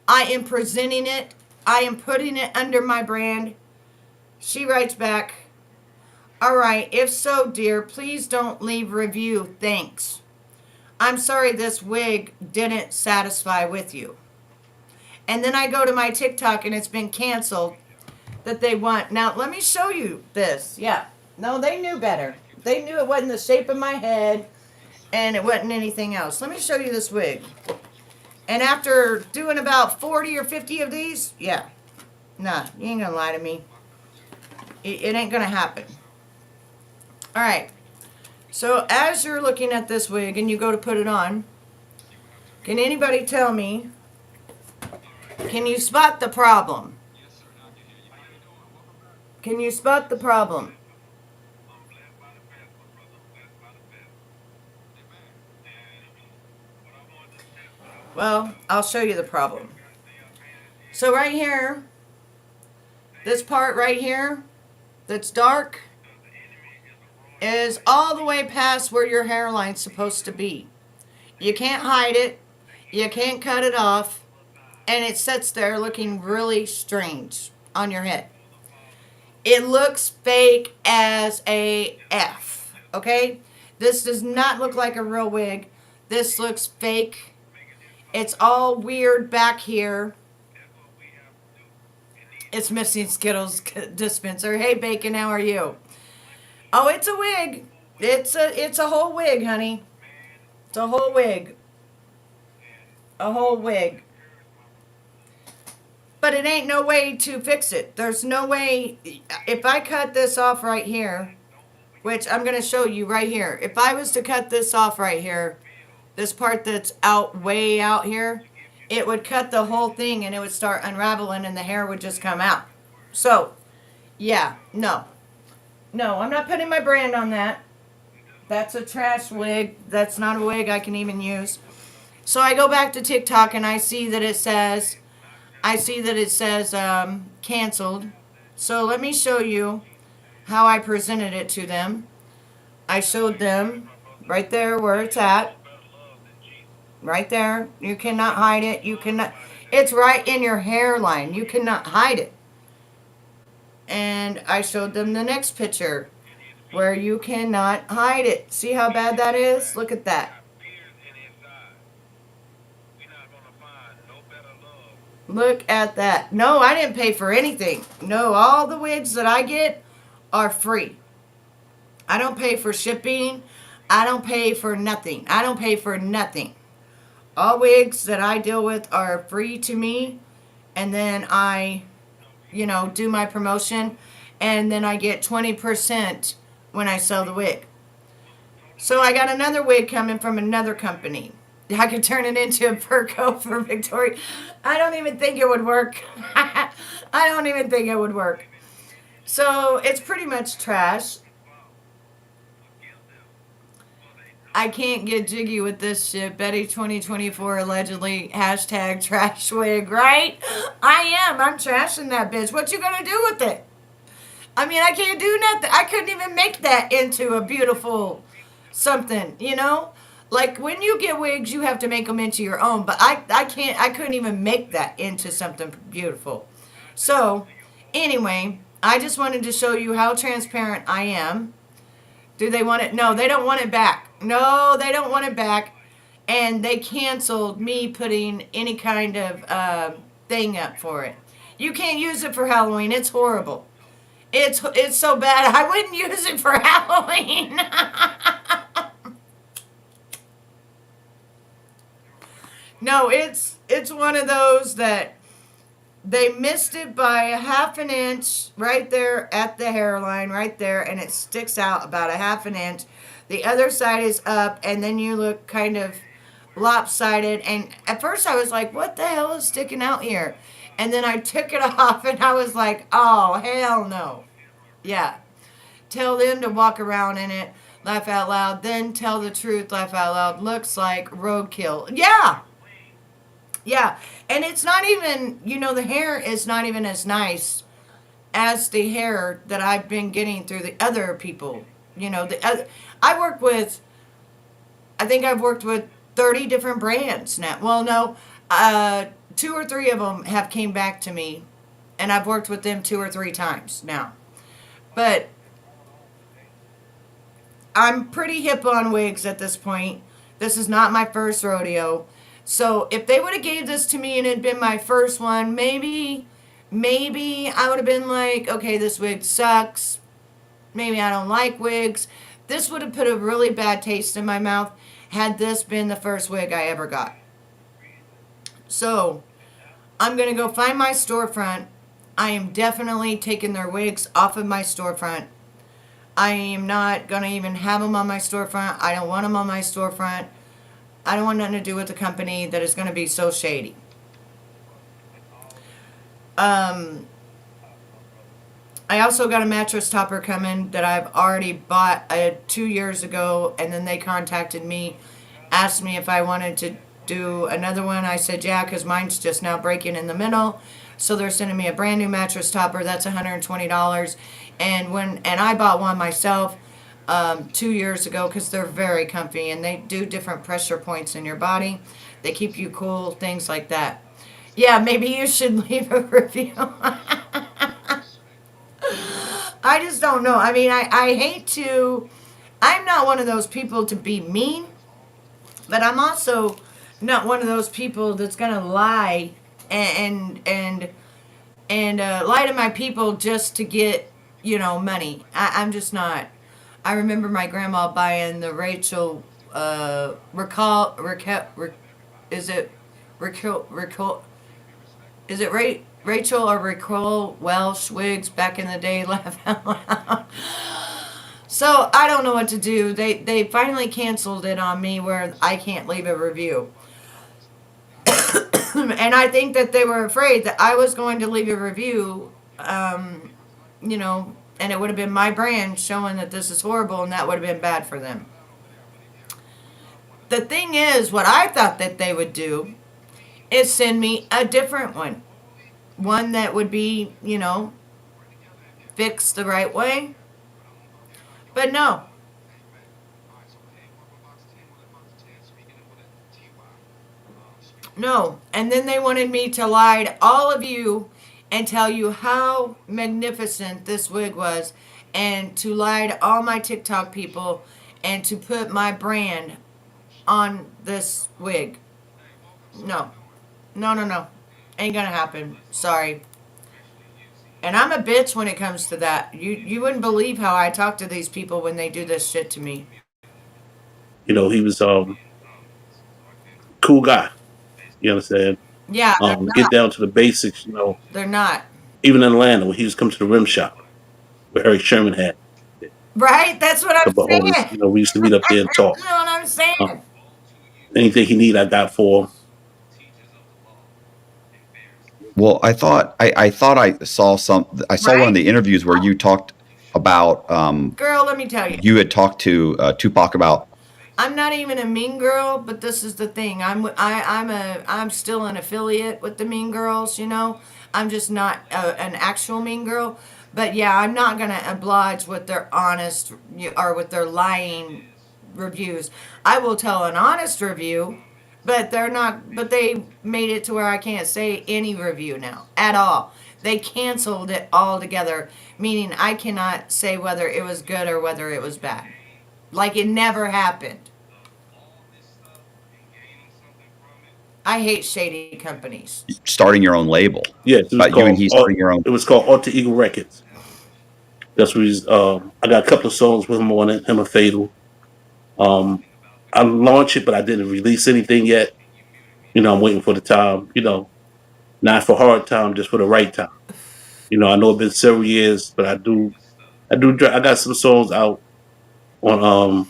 I am presenting it. I am putting it under my brand. She writes back, all right, if so, dear, please don't leave review. Thanks. I'm sorry this wig didn't satisfy with you. And then I go to my TikTok and it's been canceled that they want. Now, let me show you this. Yeah. No, they knew better. They knew it wasn't the shape of my head and it wasn't anything else. Let me show you this wig. And after doing about 40 or 50 of these, yeah. Nah, you ain't gonna lie to me. It ain't gonna happen. All right. So as you're looking at this wig and you go to put it on, can anybody tell me, can you spot the problem? Can you spot the problem? Well, I'll show you the problem. So right here, this part right here that's dark is all the way past where your hairline's supposed to be. You can't hide it. You can't cut it off. And it sits there looking really strange on your head. It looks fake as a F. Okay? This does not look like a real wig. This looks fake. It's all weird back here. It's missing Skittles dispenser. Hey, Bacon, how are you? Oh, it's a wig. It's a whole wig, honey. It's a whole wig. A whole wig. But it ain't no way to fix it. There's no way. If I cut this off right here, which I'm going to show you right here. If I was to cut this off right here, this part that's out, way out here, it would cut the whole thing and it would start unraveling and the hair would just come out. So, yeah, no. No, I'm not putting my brand on that. That's a trash wig. That's not a wig I can even use. So I go back to TikTok and I see that it says, canceled. So let me show you how I presented it to them. I showed them right there where it's at. Right there. You cannot hide it. You cannot. It's right in your hairline. You cannot hide it. And I showed them the next picture where you cannot hide it. See how bad that is? Look at that. Look at that. No, I didn't pay for anything. No, all the wigs that I get are free. I don't pay for shipping. I don't pay for nothing. I don't pay for nothing. All wigs that I deal with are free to me. And then I, do my promotion. And then I get 20% when I sell the wig. So I got another wig coming from another company. I could turn it into a fur coat for Victoria. I don't even think it would work. I don't even think it would work. So it's pretty much trash. I can't get jiggy with this shit. Betty 2024 allegedly hashtag trash wig, right? I am. I'm trashing that bitch. What you gonna do with it? I mean, I can't do nothing. I couldn't even make that into a beautiful something, Like when you get wigs, you have to make them into your own. But I couldn't even make that into something beautiful. So, anyway, I just wanted to show you how transparent I am. Do they want it? No, they don't want it back. No, they don't want it back. And they canceled me putting any kind of thing up for it. You can't use it for Halloween. It's horrible. It's so bad. I wouldn't use it for Halloween. No, it's one of those that they missed it by a half an inch right there at the hairline, right there, and it sticks out about a half an inch. The other side is up, and then you look kind of lopsided. And at first I was like, what the hell is sticking out here? And then I took it off, and I was like, oh, hell no. Yeah. Tell them to walk around in it, laugh out loud, then tell the truth, laugh out loud. Looks like roadkill. Yeah. Yeah, and it's not even, the hair is not even as nice as the hair that I've been getting through the other people. I think I've worked with 30 different brands now. Well, no, 2 or 3 of them have came back to me, and I've worked with them 2 or 3 times now. But I'm pretty hip on wigs at this point. This is not my first rodeo. So if they would have gave this to me and it had been my first one, maybe I would have been like, okay, this wig sucks. Maybe I don't like wigs. This would have put a really bad taste in my mouth had this been the first wig I ever got. So I'm going to go find my storefront. I am definitely taking their wigs off of my storefront. I am not going to even have them on my storefront. I don't want them on my storefront. I don't want nothing to do with the company that is going to be so shady. I also got a mattress topper coming that I've already bought 2 years ago, and then they contacted me, asked me if I wanted to do another one. I said yeah, because mine's just now breaking in the middle. So they're sending me a brand new mattress topper. That's $120. And I bought one myself 2 years ago because they're very comfy and they do different pressure points in your body. They keep you cool, things like that. Yeah, maybe you should leave a review. I just don't know. I mean, I hate to... I'm not one of those people to be mean, but I'm also not one of those people that's going to lie and lie to my people just to get, money. I'm just not... I remember my grandma buying the Rachel, is it Rachel or Raquel Welsh wigs back in the day? Laugh out loud. So I don't know what to do. They finally canceled it on me where I can't leave a review. And I think that they were afraid that I was going to leave a review, and it would have been my brand showing that this is horrible, and that would have been bad for them. The thing is, what I thought that they would do is send me a different one that would be, fixed the right way. But no. No. And then they wanted me to lie to all of you and tell you how magnificent this wig was, and to lie to all my TikTok people and to put my brand on this wig. No. No, no, no. Ain't gonna happen. Sorry. And I'm a bitch when it comes to that. You wouldn't believe how I talk to these people when they do this shit to me. He was cool guy. You understand? Yeah, they're Get not. down to the basics. They're not. Even in Atlanta, when he was coming to the rim shop where Eric Sherman had Right? That's what a I'm couple of homies. saying. We used to meet up there and talk. You know what I'm Uh, saying? anything he need, I got for him. Well, I thought I saw one of Right? the interviews where you talked about Girl, let me tell you. you had talked to Tupac about. I'm not even a mean girl, but this is the thing. I'm still an affiliate with the Mean Girls. I'm just not an actual mean girl. But yeah, I'm not gonna oblige with their honest or with their lying reviews. I will tell an honest review, but they're not. But they made it to where I can't say any review now at all. They canceled it altogether, meaning I cannot say whether it was good or whether it was bad. Like it never happened. I hate shady companies. Starting your own label. Yes, it was About you and called he starting your own. it was called Alter Ego Records. That's what he's. I got a couple of songs with him on it. Him and Fatal. Um, I launched it, but I didn't release anything yet. I'm waiting for the time. Not for hard time, just for the right time. I know it's been several years, but I got some songs out on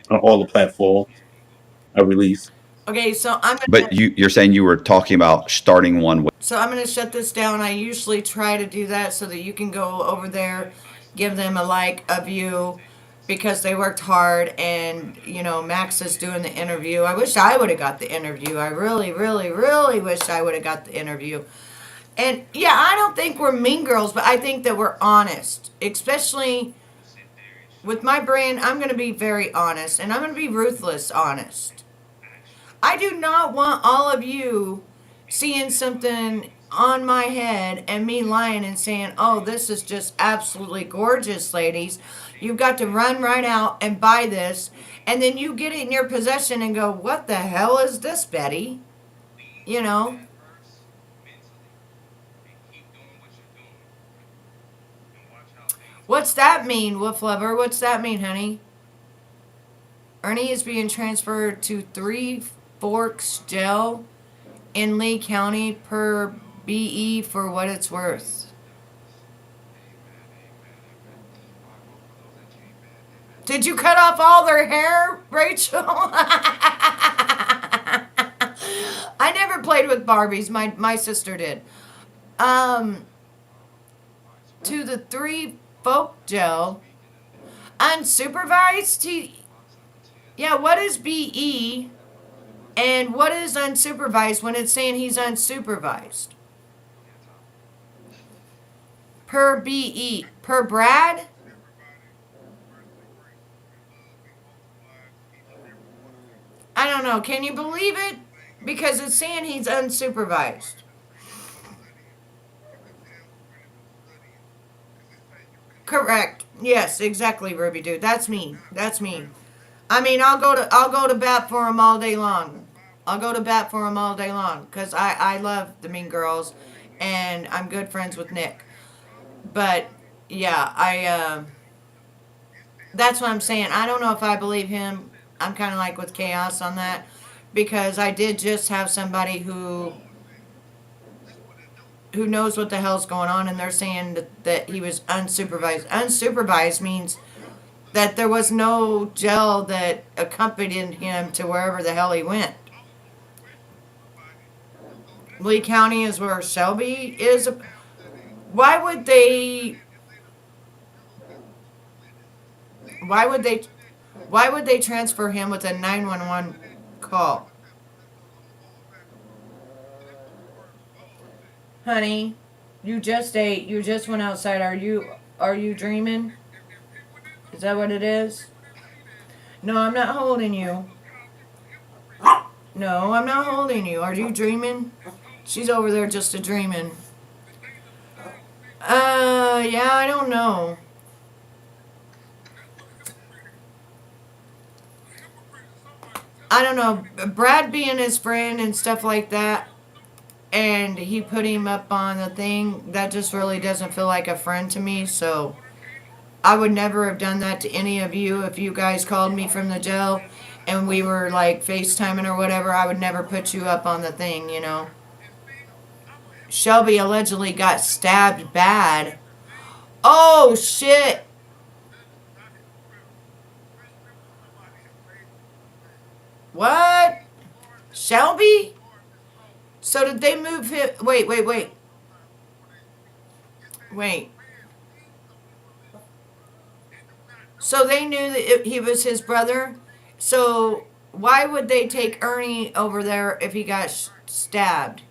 all the platforms I release. Okay, so I'm But gonna you're saying you were talking about starting one with. so I'm gonna shut this down. I usually try to do that so that you can go over there, give them a like, a view, because they worked hard. And Max is doing the interview. I wish I would have got the interview. I really, really, really wish I would have got the interview. And yeah, I don't think we're mean girls, but I think that we're honest, especially with my brand. I'm going to be very honest, and I'm going to be ruthless honest. I do not want all of you seeing something on my head and me lying and saying, oh, this is just absolutely gorgeous, ladies. You've got to run right out and buy this. And then you get it in your possession and go, what the hell is this, Betty? You know? What's that mean, Wolf Lover? What's that mean, honey? Ernie is being transferred to Three Forks Jail in Lee County per BE for what it's worth. Did you cut off all their hair, Rachel? I never played with Barbies. My sister did. To the Three Folk Jail. Unsupervised? Yeah, what is BE? And what is unsupervised when it's saying he's unsupervised? Per BE. Per Brad? I don't know. Can you believe it? Because it's saying he's unsupervised. Correct. Yes, exactly, Ruby dude. That's me. That's me. I mean, I'll go to bat for him all day long. I'll go to bat for him all day long because I love the Mean Girls, and I'm good friends with Nick. But yeah, that's what I'm saying. I don't know if I believe him. I'm kind of like with Chaos on that because I did just have somebody who knows what the hell's going on, and they're saying that he was unsupervised. Unsupervised means that there was no gel that accompanied him to wherever the hell he went. Lee County is where Shelby is. Why would they? Why would they? Why would they transfer him with a 911 call? Honey, you just ate. You just went outside. Are you dreaming? Is that what it is? No, I'm not holding you. No, I'm not holding you. Are you dreaming? She's over there just a dreaming. Yeah, I don't know. I don't know. Brad being his friend and stuff like that, and he put him up on the thing, that just really doesn't feel like a friend to me, so I would never have done that to any of you. If you guys called me from the jail and we were like FaceTiming or whatever, I would never put you up on the thing, you know. Shelby allegedly got stabbed bad. Oh, shit. What? Shelby? So did they move him? Wait. Wait. So they knew that he was his brother? So why would they take Ernie over there if he got stabbed?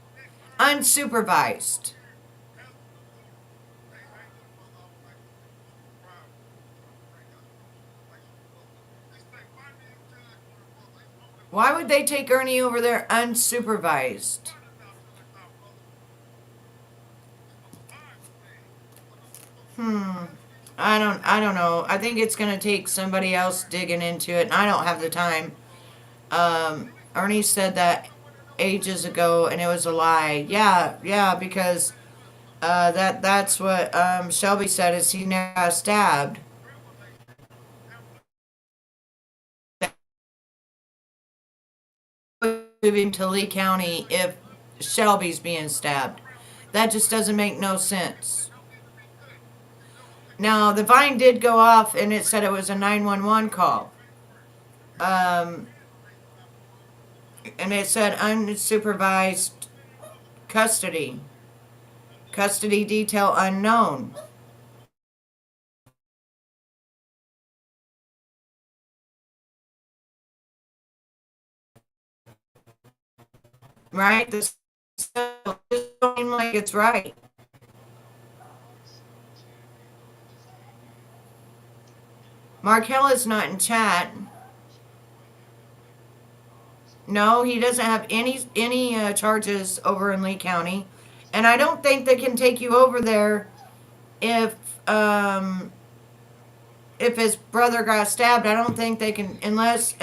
Unsupervised. Why would they take Ernie over there unsupervised? I don't know. I think it's gonna take somebody else digging into it, and I don't have the time. Ernie said that ages ago, and it was a lie. Yeah, because that's what Shelby said is he never got stabbed. Moving to Lee County if Shelby's being stabbed. That just doesn't make no sense. Now, the vine did go off and it said it was a 911 call. And it said unsupervised custody. Custody detail unknown. Right? This doesn't seem like it's right. Markella's not in chat. No, he doesn't have any charges over in Lee County, and I don't think they can take you over there if his brother got stabbed. I don't think they can unless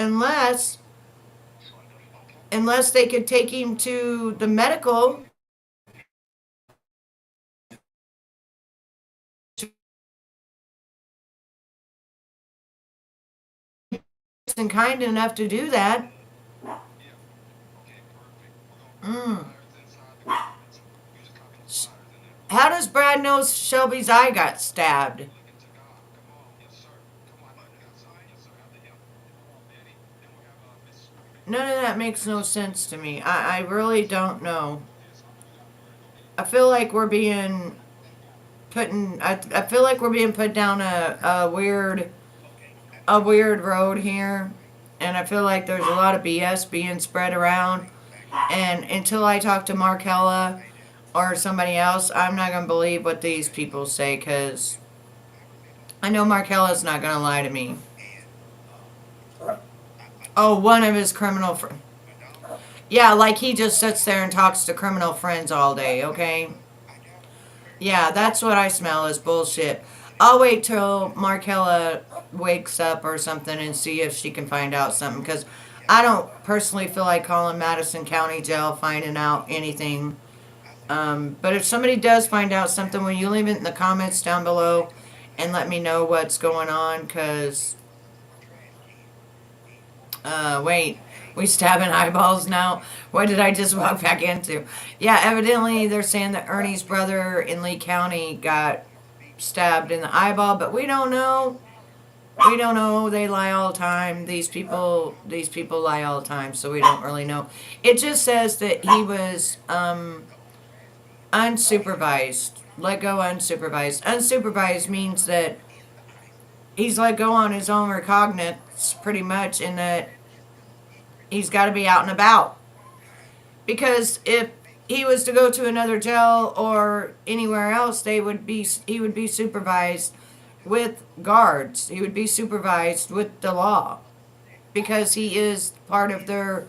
they could take him to the medical. And kind enough to do that. How does Brad know Shelby's eye got stabbed? None of that makes no sense to me. I really don't know. I feel like we're being I feel like we're being put down a weird road here, and I feel like there's a lot of BS being spread around, and until I talk to Markella or somebody else, I'm not going to believe what these people say, because I know Markella's not going to lie to me. Oh, one of his criminal friends. Yeah, like he just sits there and talks to criminal friends all day, okay? Yeah, that's what I smell is bullshit. I'll wait till Markella wakes up or something and see if she can find out something, because I don't personally feel like calling Madison County Jail finding out anything. But if somebody does find out something, will you leave it in the comments down below and let me know what's going on, because wait, we stabbing eyeballs now? What did I just walk back into? Yeah, evidently they're saying that Ernie's brother in Lee County got stabbed in the eyeball, but we don't know. We don't know. They lie all the time. These people lie all the time, so we don't really know. It just says that he was unsupervised. Let go unsupervised. Unsupervised means that he's let go on his own recognizance, pretty much, in that he's got to be out and about. Because if he was to go to another jail or anywhere else, he would be supervised with guards. He would be supervised with the law, because he is part of their.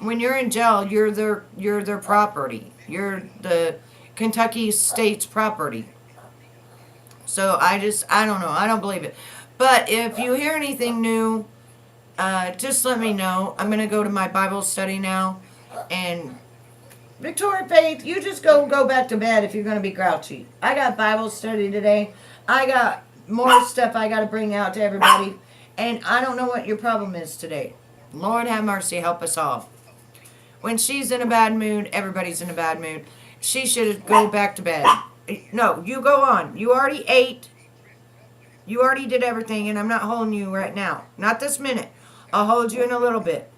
When you're in jail, you're their property. You're the Kentucky state's property. So I don't know. I don't believe it. But if you hear anything new, just let me know. I'm going to go to my Bible study now. And Victoria Faith, you just go back to bed if you're going to be grouchy. I got Bible study today. I got more stuff I got to bring out to everybody. And I don't know what your problem is today. Lord have mercy, help us all. When she's in a bad mood, everybody's in a bad mood. She should go back to bed. No, you go on. You already ate. You already did everything, and I'm not holding you right now. Not this minute. I'll hold you in a little bit.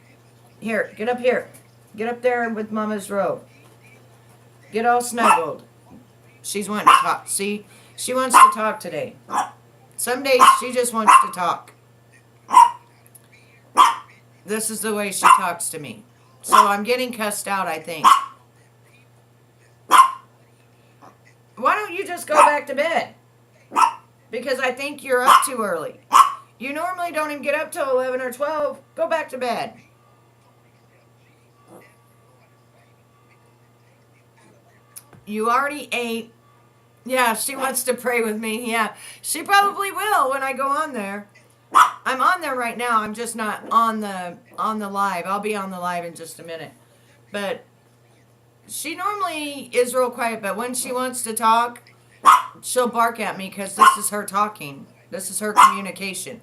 Here, get up here. Get up there with Mama's robe. Get all snuggled. She's wanting to talk. See? She wants to talk today. Some days she just wants to talk. This is the way she talks to me. So I'm getting cussed out, I think. Why don't you just go back to bed? Because I think you're up too early. You normally don't even get up till 11 or 12. Go back to bed. You already ate. Yeah, she wants to pray with me. Yeah, she probably will when I go on there. I'm on there right now. I'm just not on the live. I'll be on the live in just a minute. But she normally is real quiet, but when she wants to talk, she'll bark at me, because this is her talking. This is her communication.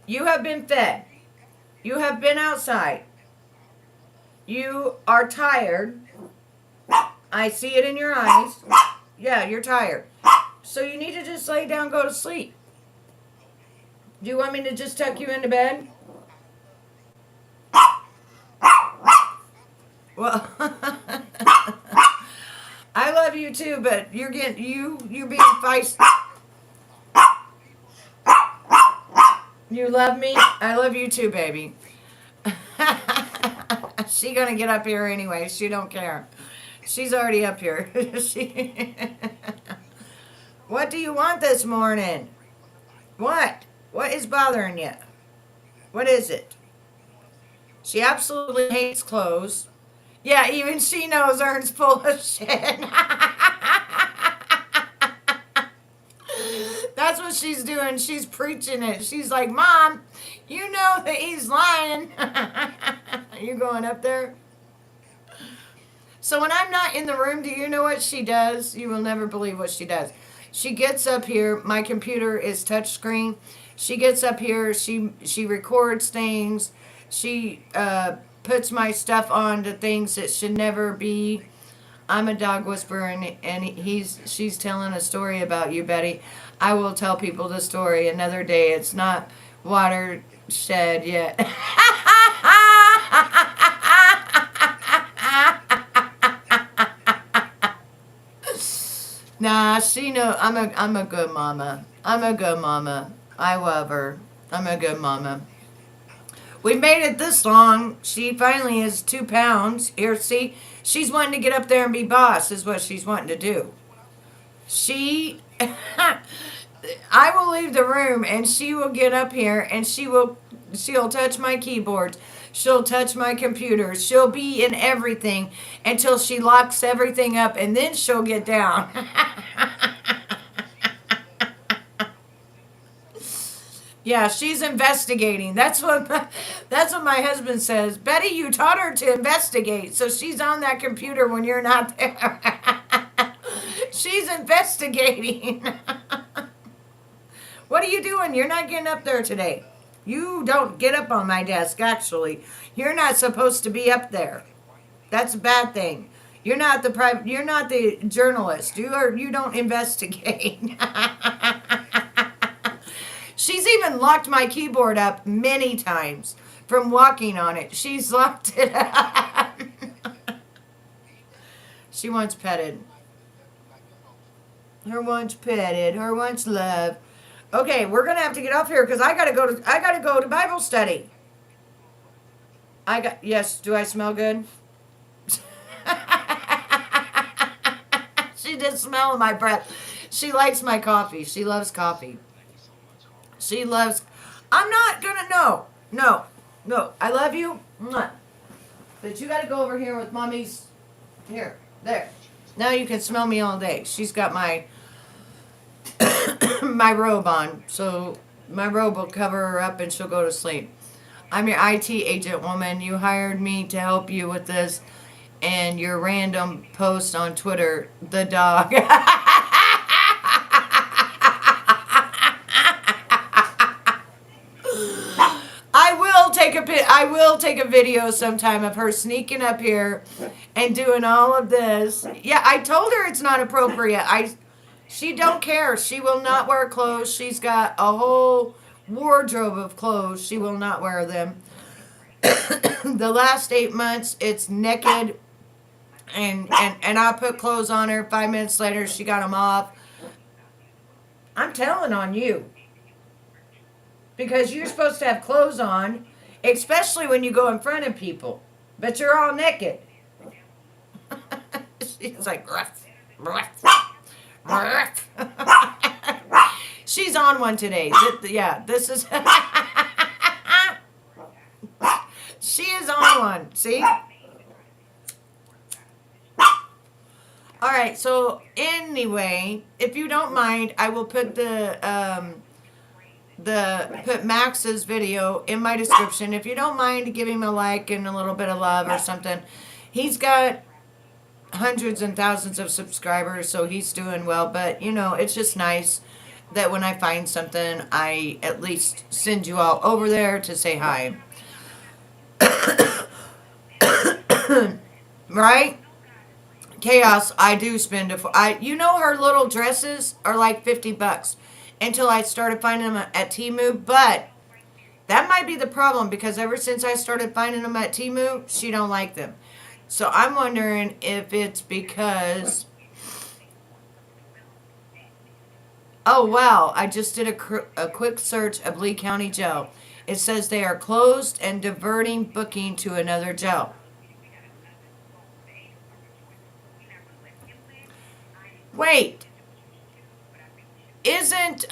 You have been fed. You have been outside. You are tired. I see it in your eyes. Yeah, you're tired. So you need to just lay down, go to sleep. Do you want me to just tuck you into bed? Well, I love you too, but you're being feisty. You love me? I love you too, baby. She gonna get up here anyway. She don't care. She's already up here. What do you want this morning? What? What is bothering you? What is it? She absolutely hates clothes. Yeah, even she knows Ern's full of shit. That's what she's doing. She's preaching it. She's like, Mom, you know that he's lying. Are you going up there? So when I'm not in the room, do you know what she does? You will never believe what she does. She gets up here. My computer is touchscreen. She gets up here. She records things. She puts my stuff on to things that should never be. I'm a dog whisperer, and she's telling a story about you, Betty. I will tell people the story another day. It's not watershed yet. Nah, she know I'm a good mama. I'm a good mama. I love her. I'm a good mama. We made it this long. She finally is 2 pounds. Here, see? She's wanting to get up there and be boss, is what she's wanting to do. I will leave the room, and she will get up here, and she'll touch my keyboards. She'll touch my computer. She'll be in everything until she locks everything up, and then she'll get down. Yeah, she's investigating. That's what my husband says. Betty, you taught her to investigate, so she's on that computer when you're not there. She's investigating. What are you doing? You're not getting up there today. You don't get up on my desk, actually. You're not supposed to be up there. That's a bad thing. You're not the journalist. You don't investigate. even locked my keyboard up many times from walking on it. She's locked it up. She wants petted. Her wants petted. Her wants love. Okay, we're gonna have to get off here because I gotta go to Bible study. Yes. Do I smell good? She did smell my breath. She likes my coffee. She loves coffee. She loves. I'm not gonna. No. I love you. Mwah. But you got to go over here with mommy's. Here, there. Now you can smell me all day. She's got my my robe on, so my robe will cover her up and she'll go to sleep. I'm your IT agent woman. You hired me to help you with this, and your random post on Twitter, the dog. I will take a video sometime of her sneaking up here and doing all of this. Yeah, I told her it's not appropriate. She don't care. She will not wear clothes. She's got a whole wardrobe of clothes. She will not wear them. The last 8 months, it's naked, and I put clothes on her. 5 minutes later, she got them off. I'm telling on you. Because you're supposed to have clothes on, especially when you go in front of people. But you're all naked. She's like, ruff, ruff, ruff. She's on one today. Yeah, this is... She is on one. See? All right, so anyway, if you don't mind, I will put put Max's video in my description. If you don't mind, give him a like and a little bit of love or something. He's got hundreds and thousands of subscribers, so he's doing well. But, you know, it's just nice that when I find something, I at least send you all over there to say hi. Right? Chaos, I do spend you know, her little dresses are like $50 until I started finding them at Temu, but that might be the problem because ever since I started finding them at Temu, she don't like them. So I'm wondering if it's because... Oh, wow, I just did a quick search of Lee County Jail. It says they are closed and diverting booking to another jail. Wait, isn't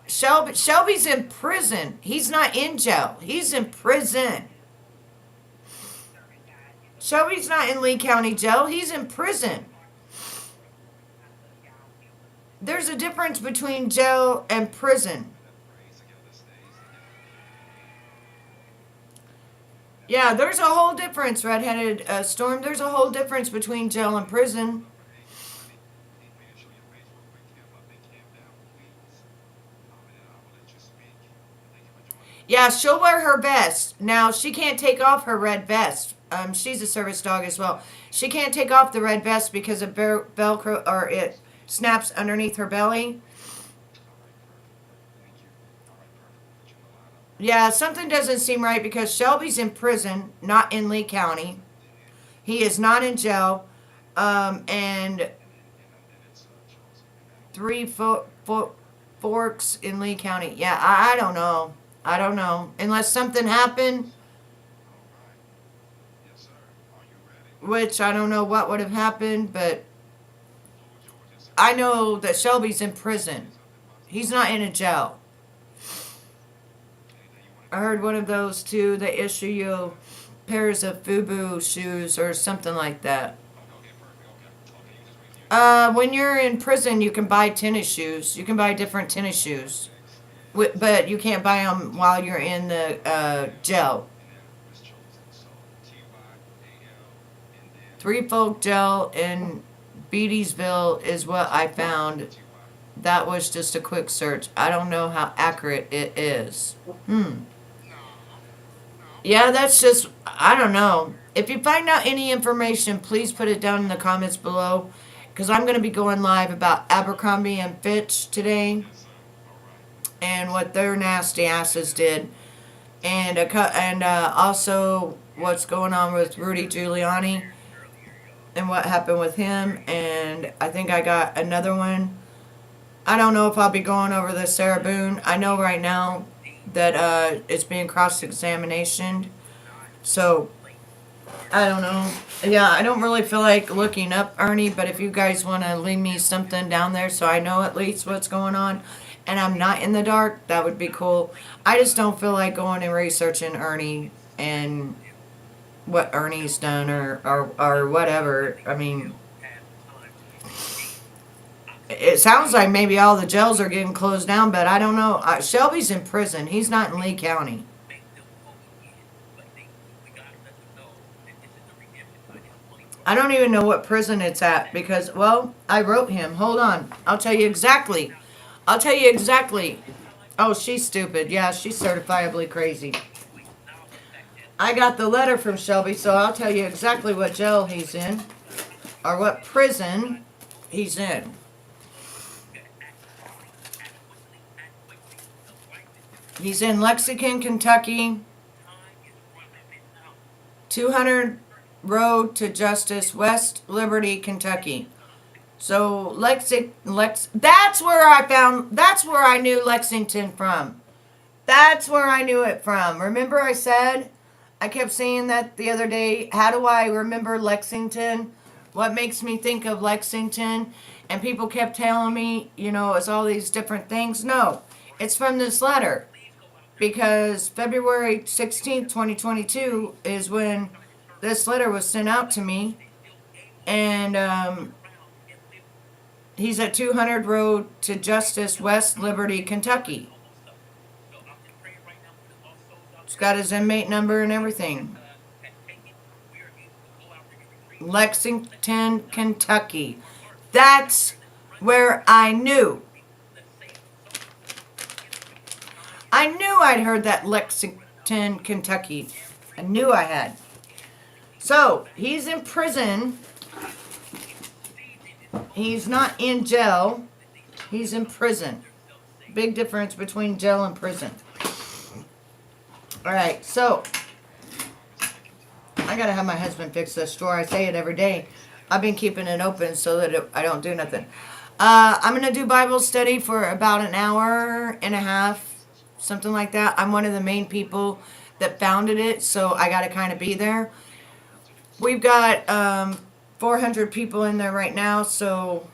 Shelby's in prison? He's not in jail. He's in prison. Shelby's not in Lee County Jail. He's in prison. There's a difference between jail and prison. Yeah, there's a whole difference, Redheaded Storm. There's a whole difference between jail and prison. Yeah, she'll wear her vest. Now, she can't take off her red vest. She's a service dog as well. She can't take off the red vest because of Velcro, or it snaps underneath her belly. Yeah, something doesn't seem right because Shelby's in prison, not in Lee County. He is not in jail. And Three Forks in Lee County. Yeah, I don't know. I don't know. Unless something happened. Which I don't know what would have happened, but I know that Shelby's in prison. He's not in a jail. I heard one of those too. They issue you pairs of FUBU shoes or something like that. When you're in prison, you can buy tennis shoes. You can buy different tennis shoes. But you can't buy them while you're in the jail. Three Folk Jail in Beattiesville is what I found. That was just a quick search. I don't know how accurate it is. Yeah, that's just, I don't know. If you find out any information, please put it down in the comments below. Because I'm going to be going live about Abercrombie and Fitch today. and what their nasty asses did, and also what's going on with Rudy Giuliani and what happened with him. And I think I got another one. I don't know if I'll be going over the Sarah Boone. I know right now that it's being cross-examination, so I don't know. Yeah, I don't really feel like looking up Ernie, but if you guys want to leave me something down there so I know at least what's going on and I'm not in the dark, that would be cool. I just don't feel like going and researching Ernie and what Ernie's done or whatever. I mean, it sounds like maybe all the jails are getting closed down, but I don't know. Shelby's in prison. He's not in Lee County. I don't even know what prison it's at because, well, I wrote him. Hold on. I'll tell you exactly. Oh, she's stupid. Yeah, she's certifiably crazy. I got the letter from Shelby, so I'll tell you exactly what jail he's in or what prison he's in. He's in Lexington, Kentucky, 200 Road to Justice, West Liberty, Kentucky. So that's where I knew Lexington from. That's where I knew it from. Remember I kept saying that the other day, how do I remember Lexington? What makes me think of Lexington? And people kept telling me, it's all these different things. No, it's from this letter. Because February 16th, 2022 is when this letter was sent out to me. And he's at 200 Road to Justice, West Liberty, Kentucky. It's got his inmate number and everything. Lexington, Kentucky. That's where I knew. I knew I'd heard that Lexington, Kentucky. I knew I had. So, he's in prison. He's not in jail. He's in prison. Big difference between jail and prison. Alright, so I gotta have my husband fix this drawer. I say it every day. I've been keeping it open so that I don't do nothing. I'm gonna do Bible study for about an hour and a half, something like that. I'm one of the main people that founded it, so I gotta kind of be there. We've got 400 people in there right now, so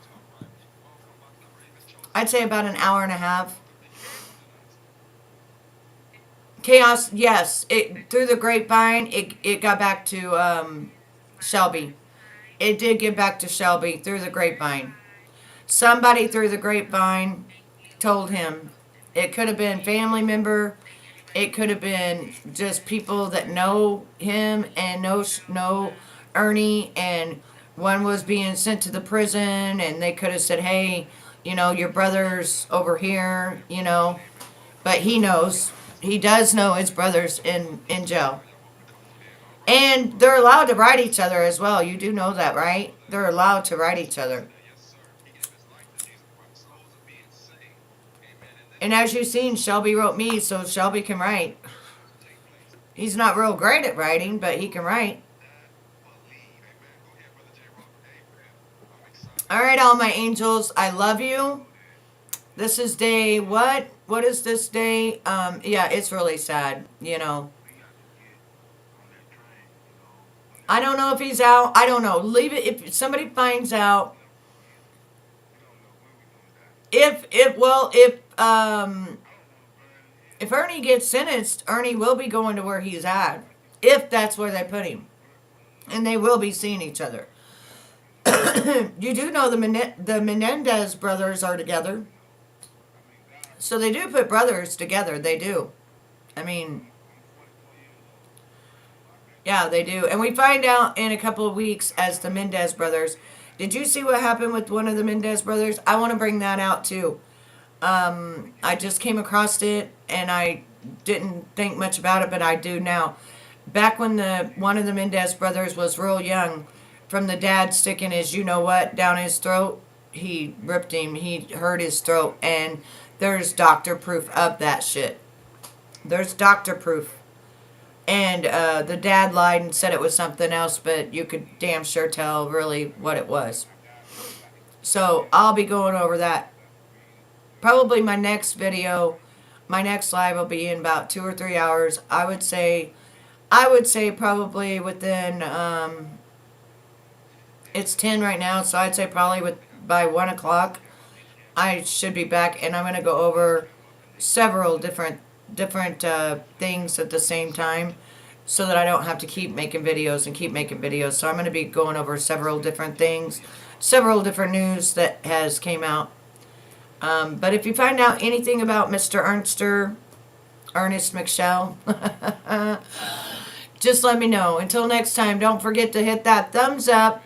I'd say about an hour and a half. Chaos, yes. Through the grapevine, it got back to Shelby. It did get back to Shelby through the grapevine. Somebody through the grapevine told him. It could have been family member. It could have been just people that know him and know Ernie, and one was being sent to the prison, and they could have said, hey, your brother's over here, But he knows. He does know his brother's in jail. And they're allowed to write each other as well. You do know that, right? They're allowed to write each other. And as you've seen, Shelby wrote me, so Shelby can write. He's not real great at writing, but he can write. All right, all my angels, I love you. This is day what? What is this day? Yeah, it's really sad, I don't know if he's out. I don't know. Leave it. If somebody finds out. If Ernie gets sentenced, Ernie will be going to where he's at. If that's where they put him. And they will be seeing each other. You do know the Menendez brothers are together. So they do put brothers together. They do. I mean, yeah, they do. And we find out in a couple of weeks as the Mendez brothers. Did you see what happened with one of the Mendez brothers? I want to bring that out too. I just came across it and I didn't think much about it, but I do now. Back when one of the Mendez brothers was real young, from the dad sticking his you-know-what down his throat, he ripped him, he hurt his throat, and there's doctor proof of that shit. There's doctor proof. And the dad lied and said it was something else, but you could damn sure tell really what it was. So I'll be going over that. Probably my next video, my next live will be in about 2 or 3 hours. I would say probably within, it's 10 right now, so I'd say probably by 1 o'clock, I should be back, and I'm going to go over several different things at the same time, so that I don't have to keep making videos and keep making videos. So I'm going to be going over several different things, several different news that has came out. But if you find out anything about Mr. Ernest McShell, just let me know. Until next time, don't forget to hit that thumbs up,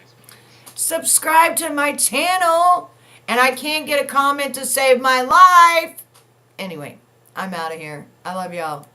subscribe to my channel, and I can't get a comment to save my life. Anyway, I'm out of here. I love y'all.